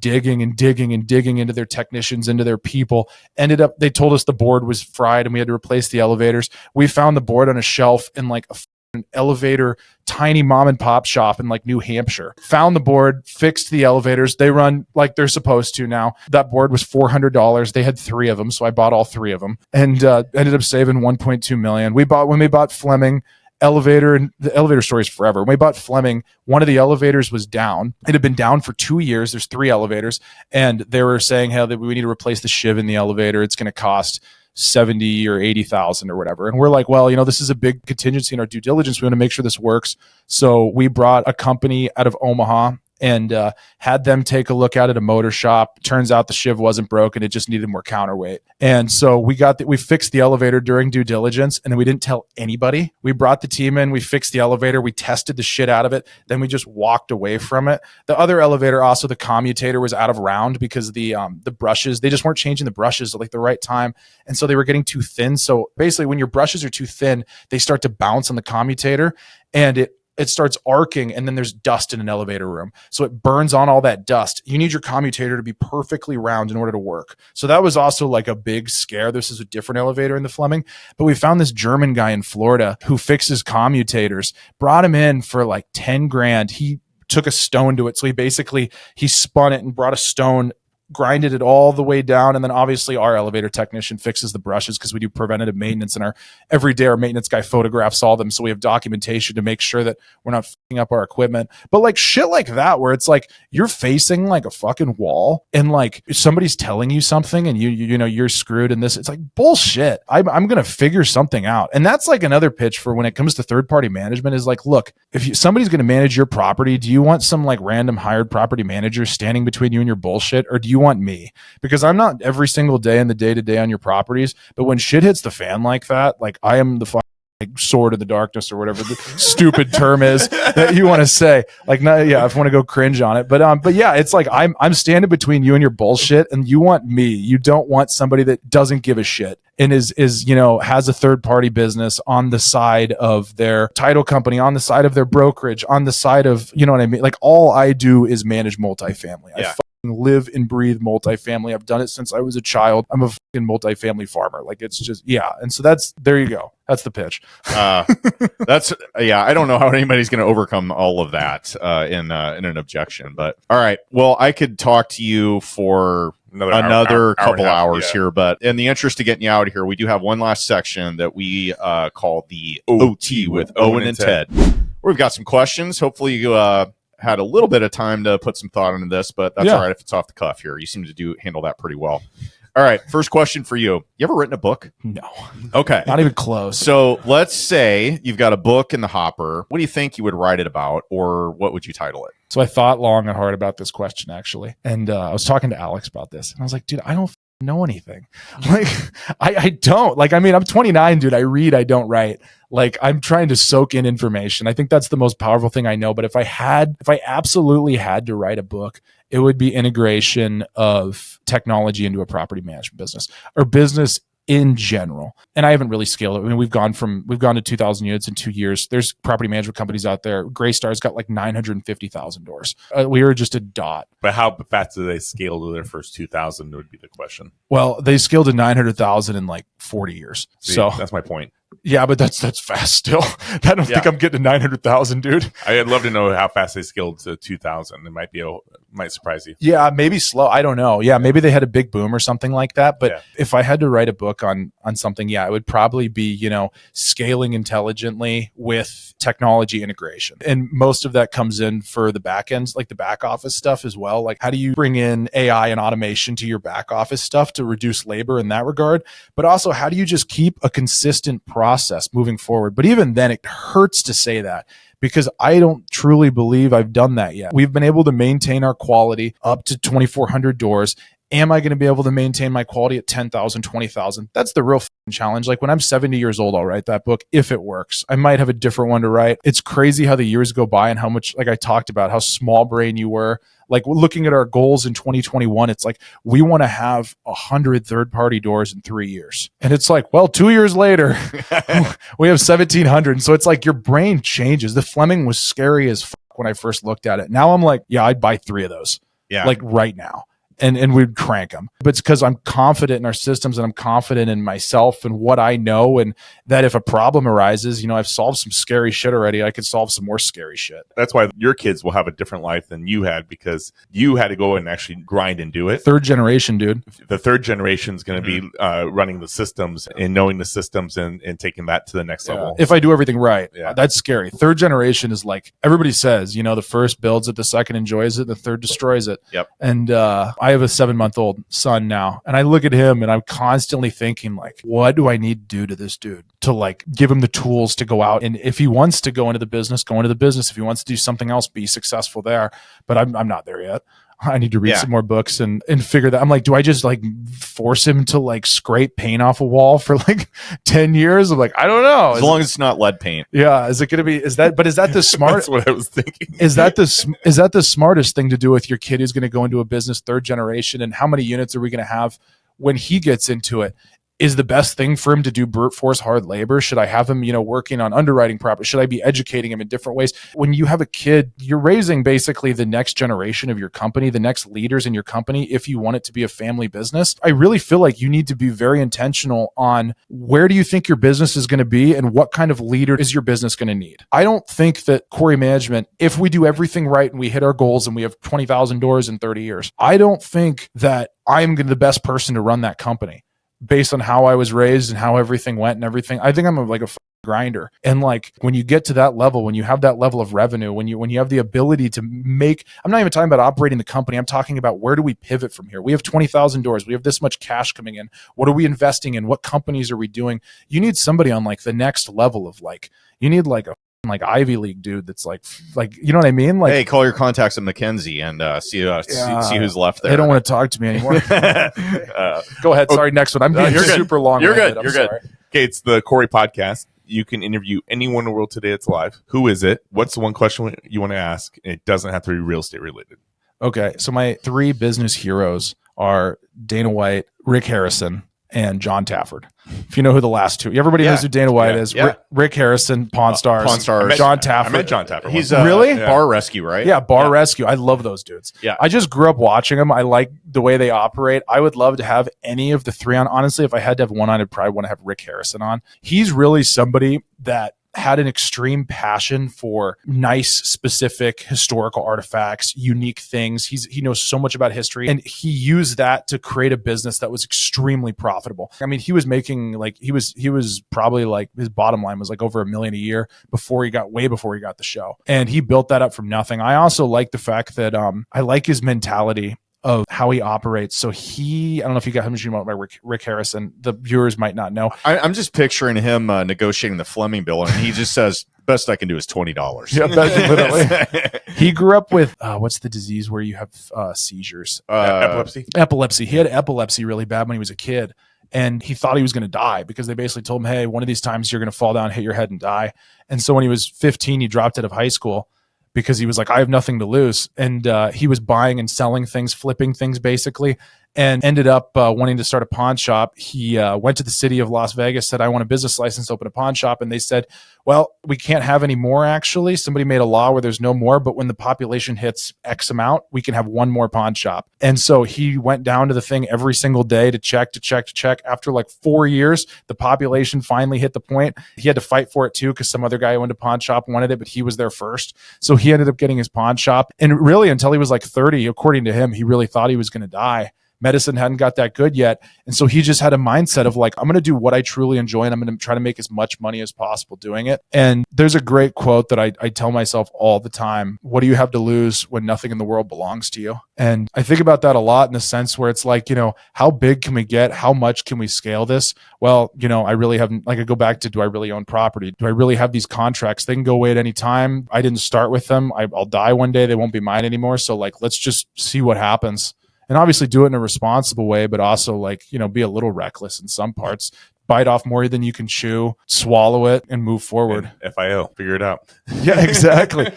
digging into their technicians, into their people. Ended up, they told us the board was fried and we had to replace the elevators. We found the board on a shelf in an elevator, tiny mom and pop shop in New Hampshire. Found the board, fixed the elevators. They run like they're supposed to now. That board was $400. They had 3 of them, so I bought all 3 of them and ended up saving $1.2 million. When we bought Fleming elevator, and the elevator story is forever. When we bought Fleming, one of the elevators was down. It had been down for 2 years. There's 3 elevators, and they were saying, hey, that we need to replace the shiv in the elevator. It's going to cost 70 or 80,000 or whatever. And we're well, this is a big contingency in our due diligence. We want to make sure this works. So we brought a company out of Omaha and had them take a look at it, a motor shop. Turns out the shiv wasn't broken. It just needed more counterweight. And so we fixed the elevator during due diligence, and then we didn't tell anybody. We brought the team in, we fixed the elevator, we tested the shit out of it. Then we just walked away from it. The other elevator, also the commutator, was out of round because the brushes, they just weren't changing the brushes at the right time. And so they were getting too thin. So basically when your brushes are too thin, they start to bounce on the commutator, and it starts arcing, and then there's dust in an elevator room. So it burns on all that dust. You need your commutator to be perfectly round in order to work. So that was also a big scare. This is a different elevator in the Fleming, but we found this German guy in Florida who fixes commutators, brought him in for $10,000. He took a stone to it. So he spun it and brought a stone, grinded it all the way down. And then obviously our elevator technician fixes the brushes because we do preventative maintenance, and every day our maintenance guy photographs all them. So we have documentation to make sure that we're not fucking up our equipment. But shit like that, where it's you're facing a fucking wall, and somebody's telling you something and you're screwed in this. It's bullshit. I'm going to figure something out. And that's another pitch for when it comes to third party management is look, if somebody's going to manage your property, do you want some random hired property manager standing between you and your bullshit? Or do you you want me, because I'm not every single day in the day-to-day on your properties, but when shit hits the fan like that, like I am the like sword of the darkness or whatever the stupid term is that you want to say. Like, no, yeah, if I want to go cringe on it, but yeah, it's like I'm standing between you and your bullshit, and you want me. You don't want somebody that doesn't give a shit and is has a third party business on the side of their title company, on the side of their brokerage, on the side of, you know what I mean? Like, all I do is manage multifamily. Yeah. I live and breathe multifamily. I've done it since I was a child. I'm a fucking multifamily farmer. Like, it's just, yeah. And so there you go. That's the pitch. I don't know how anybody's going to overcome all of that in an objection, but all right. Well, I could talk to you for another couple hours here, but in the interest of getting you out of here, we do have one last section that we call the OT with Owen and Ted. We've got some questions. Hopefully you had a little bit of time to put some thought into this, but that's all right if it's off the cuff here. You seem to handle that pretty well. All right, first question for you. You ever written a book? No. Okay. Not even close. So let's say you've got a book in the hopper. What do you think you would write it about, or what would you title it? So I thought long and hard about this question, actually. And I was talking to Alex about this, and I was like, dude, I don't know anything. Like, I don't. Like, I mean, I'm 29, dude. I read, I don't write. Like, I'm trying to soak in information. I think that's the most powerful thing I know. But if I absolutely had to write a book, it would be integration of technology into a property management business or business in general. And I haven't really scaled it. I mean, we've gone to 2,000 units in 2 years. There's property management companies out there. Greystar's got like 950,000 doors. We are just a dot. But how fast do they scale to their first 2,000 would be the question. Well, they scaled to 900,000 in like 40 years. See, so that's my point. Yeah, but that's fast still. I don't think I'm getting to 900,000, dude. I'd love to know how fast they scaled to 2,000. It might surprise you. Yeah, maybe slow. I don't know. Yeah, maybe they had a big boom or something like that. But if I had to write a book on something, it would probably be, scaling intelligently with technology integration. And most of that comes in for the back ends, like the back office stuff as well. Like, how do you bring in AI and automation to your back office stuff to reduce labor in that regard? But also, how do you just keep a consistent process moving forward? But even then, it hurts to say that, because I don't truly believe I've done that yet. We've been able to maintain our quality up to 2,400 doors. Am I going to be able to maintain my quality at 10,000, 20,000? That's the real challenge. Like, when I'm 70 years old, I'll write that book if it works. I might have a different one to write. It's crazy how the years go by and how much, like I talked about, how small brain you were. Like, looking at our goals in 2021, it's like we want to have 100 third-party doors in 3 years. And it's like, well, 2 years later, we have 1,700. So it's like your brain changes. The Fleming was scary as fuck when I first looked at it. Now I'm like, yeah, I'd buy 3 of those. Yeah. Like right now. And we'd crank them. But it's because I'm confident in our systems and I'm confident in myself and what I know, and that if a problem arises, I've solved some scary shit already. I could solve some more scary shit. That's why your kids will have a different life than you had, because you had to go and actually grind and do it. Third generation, dude. The third generation is going to be running the systems and knowing the systems and taking that to the next level. If I do everything right, that's scary. Third generation is like, everybody says, the first builds it, the second enjoys it, the third destroys it. Yep. And I have a 7-month-old son now, and I look at him and I'm constantly thinking, like, what do I need to do to this dude to like give him the tools to go out, and if he wants to go into the business, go into the business. If he wants to do something else, be successful there. But I'm not there yet. I need to read some more books and figure that. I'm like, do I just like force him to like scrape paint off a wall for like 10 years? I'm like, I don't know. As long as it's not lead paint. Yeah. Is it going to be, is that the smart? That's what I was thinking. Is that the smartest thing to do with your kid who's going to go into a business third generation? And how many units are we going to have when he gets into it? Is the best thing for him to do brute force hard labor? Should I have him, working on underwriting property? Should I be educating him in different ways? When you have a kid, you're raising basically the next generation of your company, the next leaders in your company, if you want it to be a family business. I really feel like you need to be very intentional on where do you think your business is going to be and what kind of leader is your business going to need. I don't think that Kouri Management, if we do everything right and we hit our goals and we have 20,000 doors in 30 years, I don't think that I'm the best person to run that company. Based on how I was raised and how everything went and everything. I think I'm like a grinder. And like, when you get to that level, when you have that level of revenue, when you have the ability to make, I'm not even talking about operating the company. I'm talking about, where do we pivot from here? We have 20,000 doors. We have this much cash coming in. What are we investing in? What companies are we doing? You need somebody on like the next level of like, you need like a like Ivy League dude that's like you know what I mean? Like, hey, call your contacts at McKinsey and see who's left there. They don't want to talk to me anymore. Go ahead. Sorry, next one. I'm being super long. You're good. You're good. Okay, it's the Kouri podcast. You can interview anyone in the world today. It's live. Who is it? What's the one question you want to ask? It doesn't have to be real estate related. Okay, so my 3 business heroes are Dana White, Rick Harrison, and John Tafford. If you know who the last two, everybody knows who Dana White is. Yeah. Rick Harrison, Pawn Stars. John Tafford. I met John Tafford. He's really Bar Rescue, right? Yeah, Bar Rescue. I love those dudes. Yeah, I just grew up watching them. I like the way they operate. I would love to have any of the 3 on. Honestly, if I had to have one on, I'd probably want to have Rick Harrison on. He's really somebody that had an extreme passion for nice, specific historical artifacts, unique things. He knows so much about history, and he used that to create a business that was extremely profitable. I mean, he was making like he was probably like his bottom line was like over $1 million a year before he got the show, and he built that up from nothing. I also like the fact that I like his mentality of how he operates. So I don't know if you got him about Rick Harrison. The viewers might not know. I'm just picturing him negotiating the Fleming bill, and he just says, "Best I can do is $20." Yeah, literally. He grew up with what's the disease where you have seizures? Epilepsy. Epilepsy. He had epilepsy really bad when he was a kid, and he thought he was going to die because they basically told him, "Hey, one of these times you're going to fall down, hit your head, and die." And so when he was 15, he dropped out of high school, because he was like, I have nothing to lose. And he was buying and selling things, flipping things basically, and ended up wanting to start a pawn shop. He went to the city of Las Vegas, said, I want a business license to open a pawn shop. And they said, well, we can't have any more actually. Somebody made a law where there's no more, but when the population hits X amount, we can have one more pawn shop. And so he went down to the thing every single day to check. After like 4 years, the population finally hit the point. He had to fight for it too, because some other guy who owned a pawn shop wanted it, but he was there first. So he ended up getting his pawn shop. And really until he was like 30, according to him, he really thought he was going to die. Medicine hadn't got that good yet. And so he just had a mindset of like, I'm going to do what I truly enjoy, and I'm going to try to make as much money as possible doing it. And there's a great quote that I tell myself all the time. What do you have to lose when nothing in the world belongs to you? And I think about that a lot in the sense where it's like, how big can we get? How much can we scale this? Well, I really haven't, like I go back to, do I really own property? Do I really have these contracts? They can go away at any time. I didn't start with them. I'll die one day. They won't be mine anymore. So like, let's just see what happens. And obviously do it in a responsible way, but also like, be a little reckless in some parts. Bite off more than you can chew, swallow it, and move forward. And FIO, figure it out. Yeah, exactly.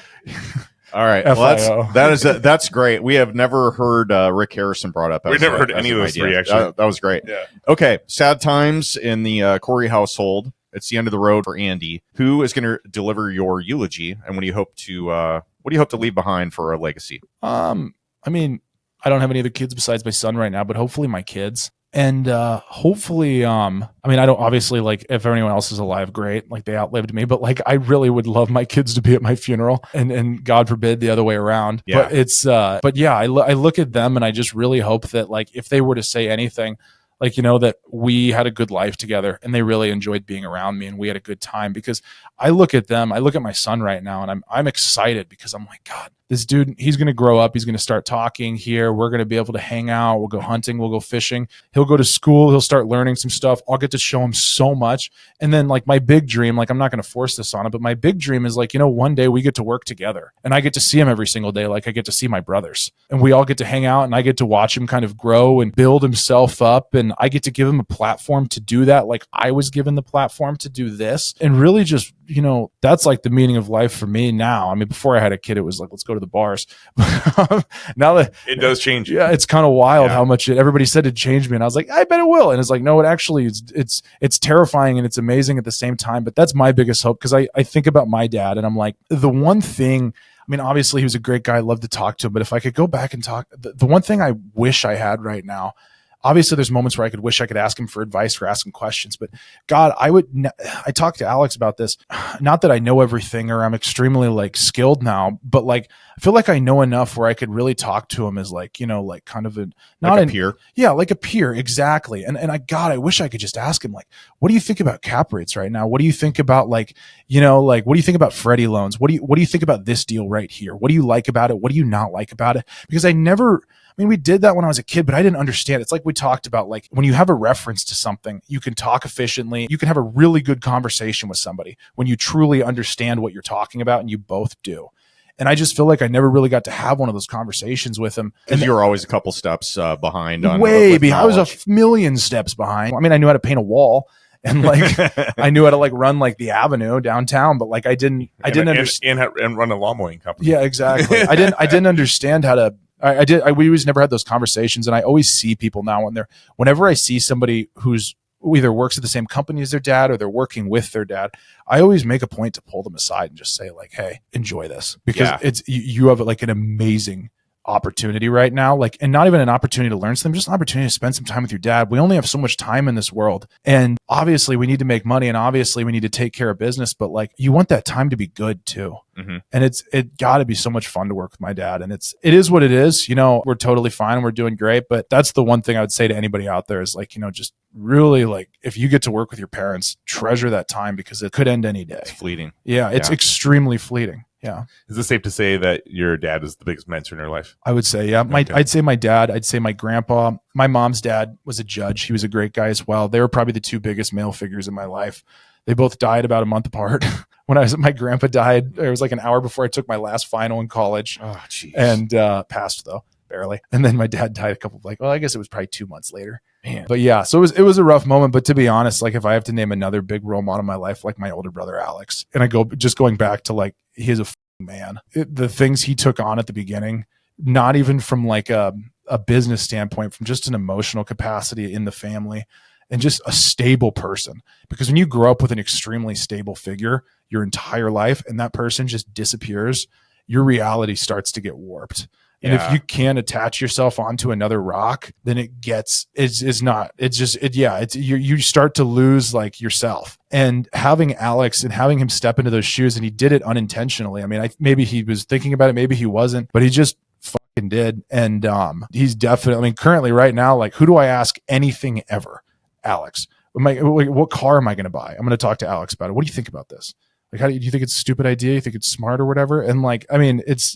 All right. Well, that's great. We have never heard Rick Harrison brought up. We've never heard any of those three, actually. That was great. Yeah. Okay. Sad times in the Kouri household. It's the end of the road for Andy. Who is going to deliver your eulogy, and what do you hope to leave behind for a legacy? I mean, I don't have any other kids besides my son right now, but hopefully my kids. And hopefully, I mean, I don't obviously like if anyone else is alive, great. Like they outlived me, but like I really would love my kids to be at my funeral, and God forbid the other way around. Yeah. But it's, but yeah, I look at them and I just really hope that like if they were to say anything, like, that we had a good life together and they really enjoyed being around me and we had a good time, because I look at them, I look at my son right now and I'm excited because I'm like, God, this dude, he's going to grow up. He's going to start talking here. We're going to be able to hang out. We'll go hunting. We'll go fishing. He'll go to school. He'll start learning some stuff. I'll get to show him so much. And then like my big dream, like I'm not going to force this on him, but my big dream is like, one day we get to work together and I get to see him every single day. Like I get to see my brothers and we all get to hang out and I get to watch him kind of grow and build himself up. And I get to give him a platform to do that. Like I was given the platform to do this, and really just, that's like the meaning of life for me now. I mean, before I had a kid, it was like, let's go to the bars. Now that it does change you. Yeah, it's kind of wild how much everybody said it changed me. And I was like, I bet it will. And it's like, no, it actually it's terrifying and it's amazing at the same time. But that's my biggest hope, because I think about my dad and I'm like, the one thing, I mean, obviously he was a great guy. I love to talk to him. But if I could go back and talk, the one thing I wish I had right now, obviously there's moments where I could wish I could ask him for advice, for asking questions, but God, I talked to Alex about this. Not that I know everything or I'm extremely like skilled now, but like, I feel like I know enough where I could really talk to him as like, like kind of a peer. Yeah. Like a peer. Exactly. And I wish I could just ask him, like, what do you think about cap rates right now? What do you think about like, like, what do you think about Freddie loans? What do you think about this deal right here? What do you like about it? What do you not like about it? Because I never I mean, we did that when I was a kid, but I didn't understand. It's like we talked about, like when you have a reference to something, you can talk efficiently. You can have a really good conversation with somebody when you truly understand what you're talking about, and you both do. And I just feel like I never really got to have one of those conversations with him. And you were always a couple steps behind. Way behind. I was a million steps behind. I mean, I knew how to paint a wall. And like, I knew how to like run like the avenue downtown, but like I didn't understand and run a lawn mowing company. Yeah, exactly. I didn't understand how to. We always never had those conversations, and I always see people now whenever I see somebody who's either works at the same company as their dad or they're working with their dad, I always make a point to pull them aside and just say like, "Hey, enjoy this," because it's you have like an amazing opportunity right now, like, and not even an opportunity to learn something, just an opportunity to spend some time with your dad. We only have so much time in this world, and obviously we need to make money, and obviously we need to take care of business, but like, you want that time to be good too. And it got to be so much fun to work with my dad, and it is what it is. You know, we're totally fine, we're doing great, but that's the one thing I would say to anybody out there is like, you know, just really like, if you get to work with your parents, treasure that time, because it could end any day. It's fleeting. Yeah, it's extremely fleeting. Yeah. Is it safe to say that your dad is the biggest mentor in your life? I would say, yeah. I'd say my dad, I'd say my grandpa. My mom's dad was a judge. He was a great guy as well. They were probably the two biggest male figures in my life. They both died about a month apart. My grandpa died, it was like an hour before I took my last final in college. Oh, geez. And passed though, barely. And then my dad died I guess it was probably 2 months later. Man. But yeah, so it was a rough moment. But to be honest, like if I have to name another big role model in my life, like my older brother Alex, and going back to like, he's a man. The things he took on at the beginning, not even from like a business standpoint, from just an emotional capacity in the family, and just a stable person. Because when you grow up with an extremely stable figure your entire life, and that person just disappears, your reality starts to get warped. And if you can't attach yourself onto another rock, then you start to lose like yourself. And having Alex and having him step into those shoes, and he did it unintentionally. I mean, maybe he was thinking about it, maybe he wasn't, but he just fucking did. And he's definitely, I mean, currently right now, like, who do I ask anything ever? Alex. What car am I going to buy? I'm going to talk to Alex about it. What do you think about this? Like, do you think it's a stupid idea? You think it's smart or whatever? And like, I mean, it's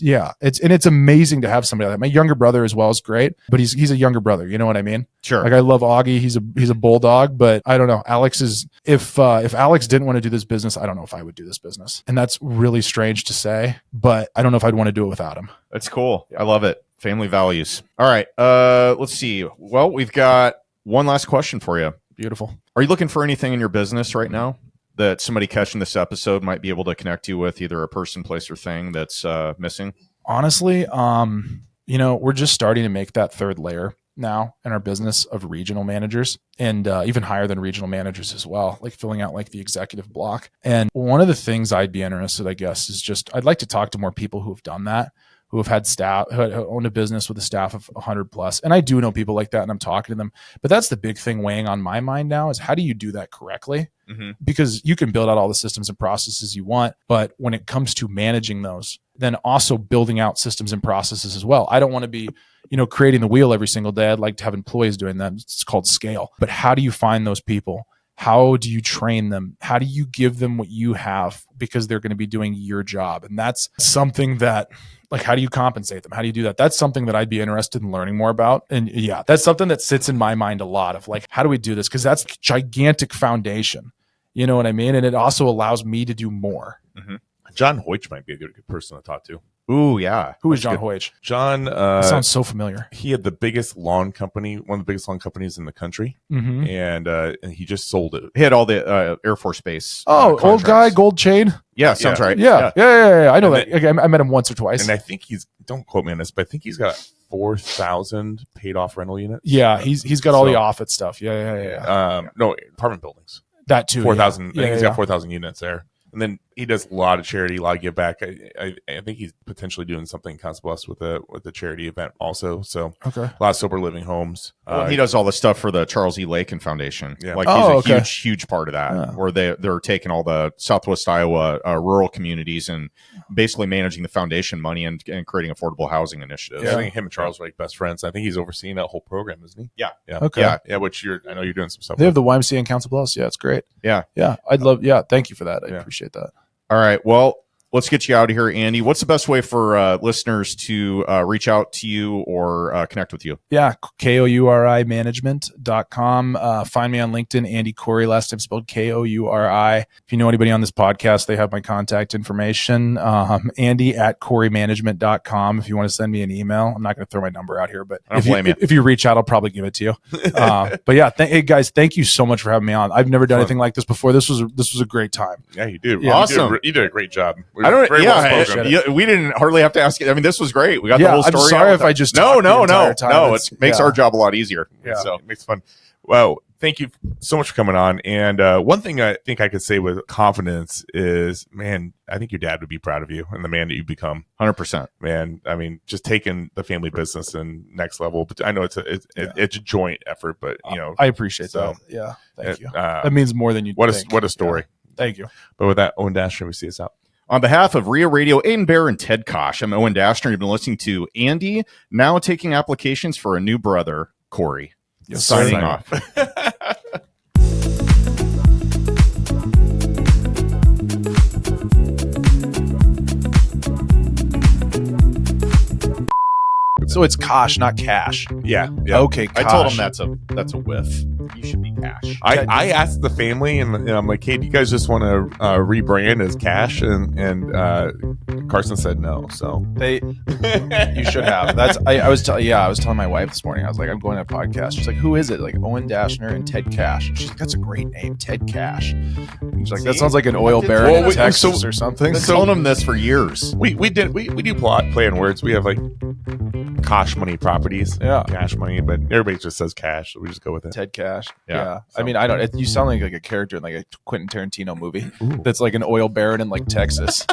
amazing to have somebody like that. My younger brother as well is great, but he's a younger brother. You know what I mean? Sure. Like, I love Augie. He's a bulldog, but I don't know. Alex is, if Alex didn't want to do this business, I don't know if I would do this business. And that's really strange to say, but I don't know if I'd want to do it without him. That's cool. I love it. Family values. All right. Let's see. Well, we've got one last question for you. Beautiful. Are you looking for anything in your business right now that somebody catching this episode might be able to connect you with, either a person, place, or thing that's missing? Honestly, we're just starting to make that third layer now in our business of regional managers, and even higher than regional managers as well, like filling out like the executive block. And one of the things I'd be interested, I guess, is just, I'd like to talk to more people who have done that, who have had staff, who owned a business with a staff of 100 plus. And I do know people like that, and I'm talking to them. But that's the big thing weighing on my mind now, is how do you do that correctly? Because you can build out all the systems and processes you want, but when it comes to managing those, then also building out systems and processes as well. I don't want to be, creating the wheel every single day. I'd like to have employees doing that. It's called scale. But how do you find those people? How do you train them? How do you give them what you have? Because they're going to be doing your job. And that's something that, like, how do you compensate them? How do you do that? That's something that I'd be interested in learning more about. And yeah, that's something that sits in my mind a lot, of like, how do we do this? Because that's a gigantic foundation. You know what I mean? And it also allows me to do more. John Hoyt might be a good person to talk to. Ooh, yeah. Who is John Hoyt? John sounds so familiar. He had the biggest lawn company, one of the biggest lawn companies in the country, and he just sold it. He had all the Air Force Base. Old guy, gold chain. Yeah, sounds right. Yeah. I know that. I met him once or twice. And I think don't quote me on this, but I think he's got 4,000 paid off rental units. Yeah, he's got all the office stuff. Yeah. No, apartment buildings. That too. 4,000. I think he's got 4,000 units there. And then he does a lot of charity, a lot of give back. I think he's potentially doing something in Council Bluffs with the charity event also. So a lot of sober living homes. Well, he does all the stuff for the Charles E. Lakin Foundation. Yeah. Like he's a huge part of that, where they're taking all the Southwest Iowa rural communities and basically managing the foundation money and creating affordable housing initiatives. Yeah, I think him and Charles are like best friends. I think he's overseeing that whole program, isn't he? Yeah. Okay. Yeah. Which I know you're doing some stuff. They have the YMCA in Council Bluffs. Yeah, it's great. Yeah. Thank you for that. I appreciate that. All right. Well, let's get you out of here, Andy. What's the best way for listeners to reach out to you or connect with you? Yeah, kourimanagement.com. Find me on LinkedIn, Andy Kouri, last time spelled Kouri. If you know anybody on this podcast, they have my contact information. Andy@kourimanagement.com if you want to send me an email. I'm not going to throw my number out here, but if you reach out, I'll probably give it to you. But yeah, hey guys, thank you so much for having me on. I've never done anything like this before. This was a great time. Yeah, you did. Yeah. Awesome. You did a great job. We didn't hardly have to ask you. I mean, this was great. We got the whole story. I'm sorry if I just no. It makes our job a lot easier. Yeah, so it makes fun. Well, thank you so much for coming on. And one thing I think I could say with confidence is, man, I think your dad would be proud of you and the man that you've become. 100%, man. I mean, just taking the family business and next level. But I know it's a joint effort, but I appreciate that. Yeah, thank you. That means more than you think. What a story. Yeah. Thank you. But with that, Owen Dashner, we see us out. On behalf of REIA Radio, Aiden Bear, and Ted Kosh, I'm Owen Dashner. You've been listening to Andy, now taking applications for a new brother, Kouri. Yes, signing off. So it's Kosh, not Cash. Yeah. Okay, Kosh. I told him that's a whiff. You should be Cash. I asked the family, and I'm like, hey, do you guys just want to rebrand as Cash? And Carson said no. So you should have. I was telling my wife this morning. I was like, I'm going to a podcast. She's like, who is it? Like Owen Dashner and Ted Cash. And she's like, that's a great name, Ted Cash. And she's like, that sounds like an oil baron in Texas or something. Been telling him this for years. We do play on words. We have like Cash Money Properties, Cash Money, but everybody just says Cash, so we just go with it. Ted Cash. Yeah. So. I mean, I don't. You sound like a character in like a Quentin Tarantino movie. Ooh. That's like an oil baron in like Texas.